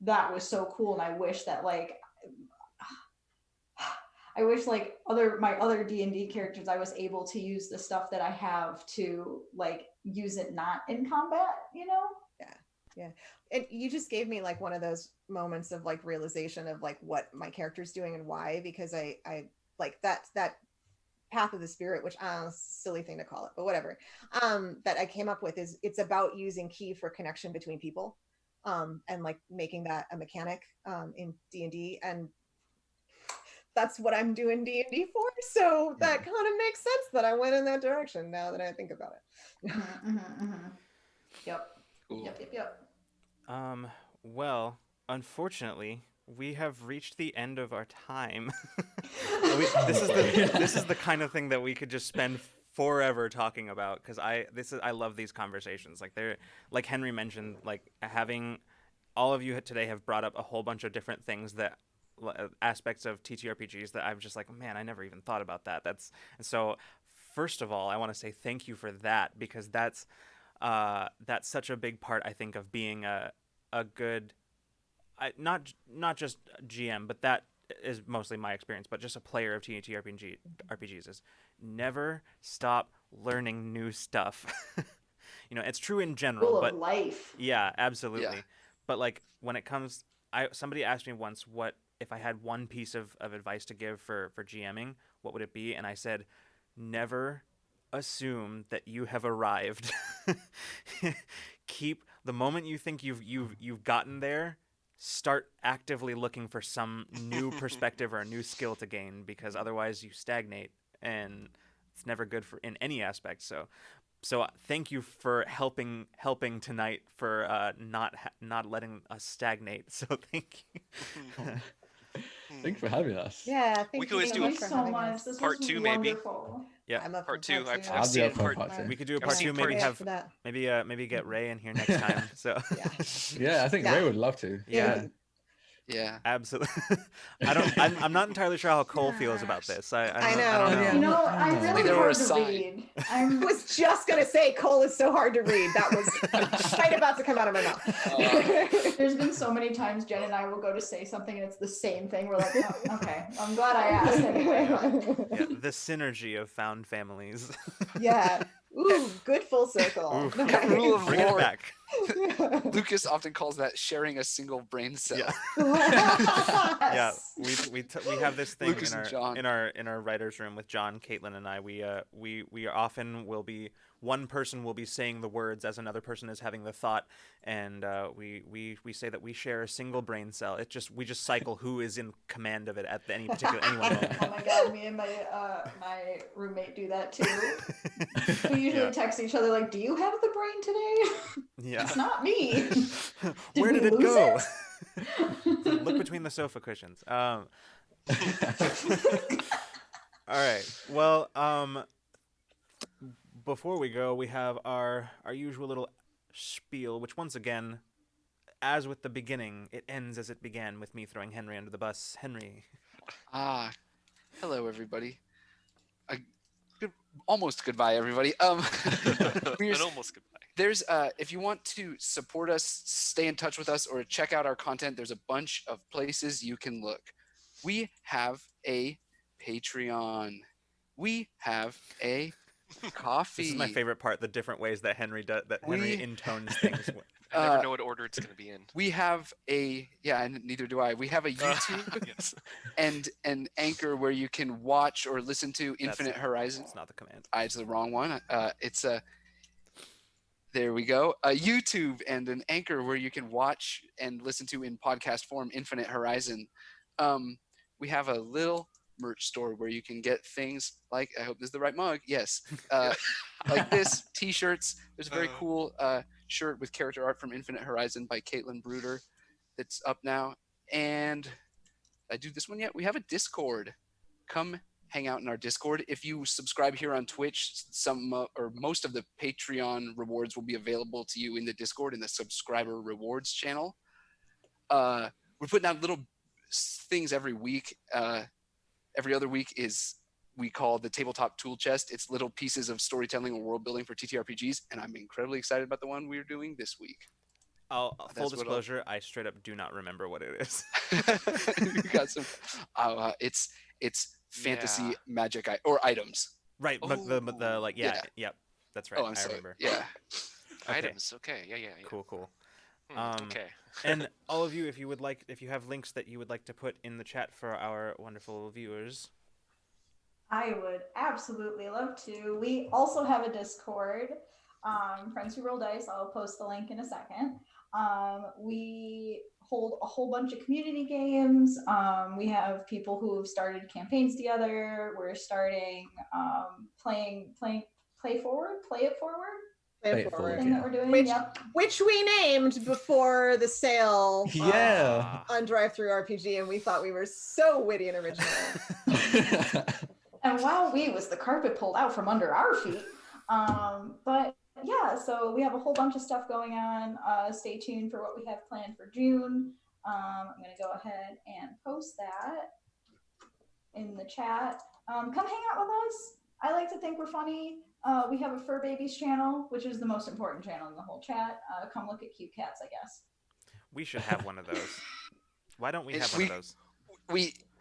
that was so cool. And I wish that like my other D&D characters, I was able to use the stuff that I have to like use it not in combat, you know?
Yeah. And you just gave me like one of those moments of like realization of like what my character's doing and why, because I like that path of the spirit, which silly thing to call it, but whatever, that I came up with is it's about using key for connection between people, and like making that a mechanic in D&D, and that's what I'm doing D&D for. So that kind of makes sense that I went in that direction now that I think about it.
Yep.
Cool.
Yep.
Well, unfortunately, we have reached the end of our time. This is the kind of thing that we could just spend forever talking about, because I love these conversations. Like they're, like Henry mentioned, like having all of you today have brought up a whole bunch of different things, that aspects of TTRPGs that I've just like, man, I never even thought about that. And so first of all, I want to say thank you for that, because that's such a big part, I think, of being a good, not just GM, but that is mostly my experience, but just a player of RPGs is never stop learning new stuff. It's true in general,
Rule
but
of life.
yeah, absolutely.
Yeah.
But like when it comes, somebody asked me once, what if I had one piece of advice to give for GMing, what would it be? And I said, never assume that you have arrived. Keep the moment you think you've gotten there, start actively looking for some new perspective or a new skill to gain, because otherwise you stagnate, and it's never good for in any aspect. So thank you for helping tonight, for not letting us stagnate. So thank you.
Thanks for having us.
Yeah,
We
thank
could always
you
do
so
a
much
Thank you
for
so
having
much.
us.
This
Part
was
2 maybe.
wonderful.
Yeah.
I'm up
Part
for
2. I've
I'll be
seen
up for
part.
part 2.
We could do a
I've
part
seen
2. Maybe
part-
have
for that.
maybe get Ray in here next time. So
Yeah.
Yeah, I think
Yeah.
Ray would love to.
yeah.
Yeah.
Absolutely. I'm not entirely sure how Cole feels about this. I
I
don't
know.
know.
You know, I'm
Yeah.
really
They were
hard to
assigned.
read.
I was just gonna say Cole is so hard to read. That was right about to come out of my mouth.
There's been so many times Jen and I will go to say something and it's the same thing. We're like, oh, okay, I'm glad I asked anyway.
Yeah, the synergy of found families.
Yeah. Ooh, good full circle.
Oof.
Nice.
Rule of
Bring it
war.
back.
Lucas often calls that sharing a single brain cell.
Yeah.
Yes.
Yeah, we have this thing
Lucas and John.
in our writers' room with John, Caitlin, and I. We often will be, one person will be saying the words as another person is having the thought, and we say that we share a single brain cell. We just cycle who is in command of it at any one moment.
Oh my god, me and my roommate do that too. We usually
Yeah.
text each other like, "Do you have the brain today?"
Yeah.
It's not me.
Where
we
did it
lose
go?
it?
Look between the sofa cushions. All right. Well, before we go, we have our usual little spiel, which once again, as with the beginning, it ends as it began, with me throwing Henry under the bus. Henry.
Hello everybody. Almost goodbye everybody. We're
And almost goodbye.
There's if you want to support us, stay in touch with us, or check out our content, there's a bunch of places you can look. We have a Patreon. We have a coffee.
This is my favorite part, the different ways that Henry intones things.
I never know what order it's going to be in.
We have and neither do I. We have a YouTube
Yes.
and an Anchor where you can watch or listen to Infinite Horizon.
It's not the command.
It's the wrong one. There we go. A YouTube and an Anchor where you can watch and listen to in podcast form Infinite Horizon. We have a little merch store where you can get things like, I hope this is the right mug. Yes. Like this, t-shirts. There's a very cool shirt with character art from Infinite Horizon by Caitlin Bruder that's up now. And did I do this one yet? We have a Discord. Come hang out in our Discord. If you subscribe here on Twitch, some or most of the Patreon rewards will be available to you in the Discord in the subscriber rewards channel. We're putting out little things every week. Every other week is we call the tabletop tool chest. It's little pieces of storytelling and world building for TTRPGs, and I'm incredibly excited about the one we're doing this week.
Full disclosure, I straight up do not remember what it is.
You got some. It's fantasy magic or items.
Right, but the like, yep, that's right.
Oh, I'm sorry.
remember.
Yeah.
Okay.
Items. Okay. Yeah.
Cool.
Okay.
And all of you, if you have links that you would like to put in the chat for our wonderful viewers.
I would absolutely love to. We also have a Discord, Friends Who Roll Dice. I'll post the link in a second. We hold a whole bunch of community games. We have people who have started campaigns together. We're starting play it forward
Play it forward.
thing that we're doing.
Which we named before the sale.
Yeah.
On Drive Through RPG, and we thought we were so witty and original.
And wow, was the carpet pulled out from under our feet. But yeah, so we have a whole bunch of stuff going on. Stay tuned for what we have planned for June. I'm going to go ahead and post that in the chat. Come hang out with us. I like to think we're funny. We have a Fur Babies channel, which is the most important channel in the whole chat. Come look at cute cats, I guess.
We should have one of those. Why don't we have one of those?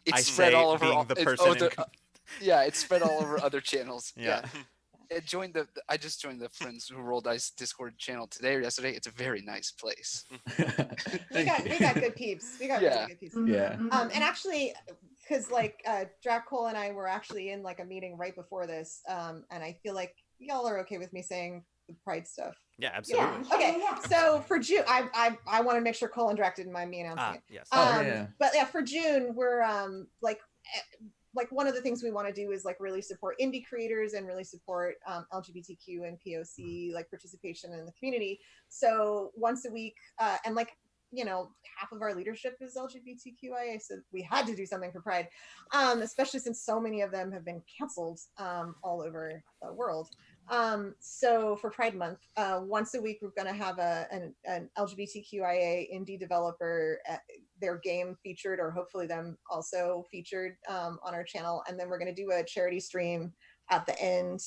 It's spread all over.
Being the person
yeah, it's spread all over other channels.
Yeah.
I just joined the Friends Who Roll Dice Discord channel today or yesterday. It's a very nice place.
we got good peeps. We got really good peeps.
Yeah.
And actually, because Drak, Cole, and I were actually in a meeting right before this, and I feel like y'all are okay with me saying the Pride stuff.
Yeah, absolutely.
Yeah. Okay. So for June, I want to make sure Cole and Drak didn't mind me announcing it.
Yes.
But yeah, for June, we're one of the things we want to do is really support indie creators and really support LGBTQ and POC participation in the community. So once a week, and half of our leadership is LGBTQIA, so we had to do something for Pride, especially since so many of them have been canceled all over the world. So for Pride Month, once a week, we're going to have an LGBTQIA indie developer, their game featured, or hopefully them also featured on our channel. And then we're going to do a charity stream at the end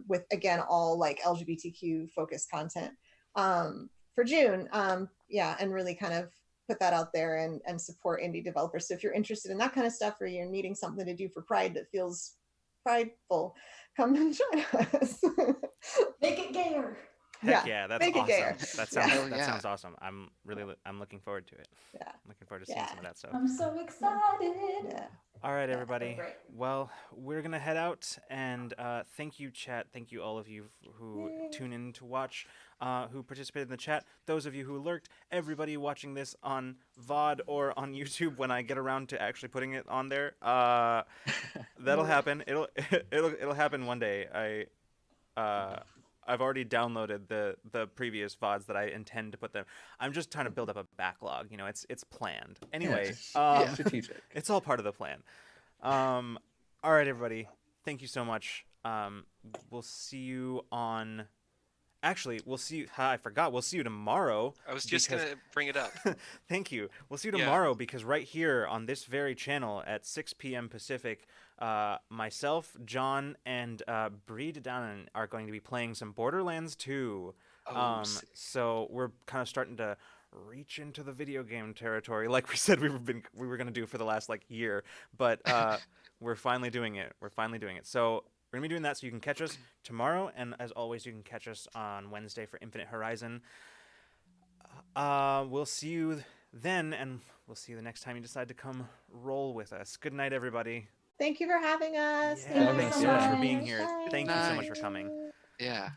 with, again, all LGBTQ focused content for June. And really kind of put that out there and support indie developers. So if you're interested in that kind of stuff, or you're needing something to do for Pride that feels prideful, come and join us.
Make it gayer.
Heck yeah, that's
make it
awesome.
gayer.
That sounds awesome. I'm looking forward to it.
Yeah.
I'm looking forward to seeing some of that stuff.
I'm so excited.
Yeah.
All right, everybody.
Great.
Well, we're going to head out, and thank you, chat. Thank you, all of you who tune in to watch, who participated in the chat. Those of you who lurked, everybody watching this on VOD or on YouTube when I get around to actually putting it on there. That'll happen. It'll happen one day. I've already downloaded the previous VODs that I intend to put them. I'm just trying to build up a backlog. It's planned. Anyway,
strategic.
It's all part of the plan. All right, everybody. Thank you so much. We'll see you on. Actually, we'll see you. I forgot. We'll see you tomorrow.
I was just going to bring it up.
Thank you. We'll see you tomorrow because right here on this very channel at 6 p.m. Pacific, myself, John, and Breed Dannon are going to be playing some Borderlands 2. So we're kind of starting to reach into the video game territory, like we said we were going to do for the last year, but we're finally doing it. So we're going to be doing that, so you can catch us tomorrow, and as always, you can catch us on Wednesday for Infinite Horizon. We'll see you then, and we'll see you the next time you decide to come roll with us. Good night, everybody.
Thank you for having us.
Yeah, thanks so much for
much.
being here. Thank you so much for coming.
Yeah.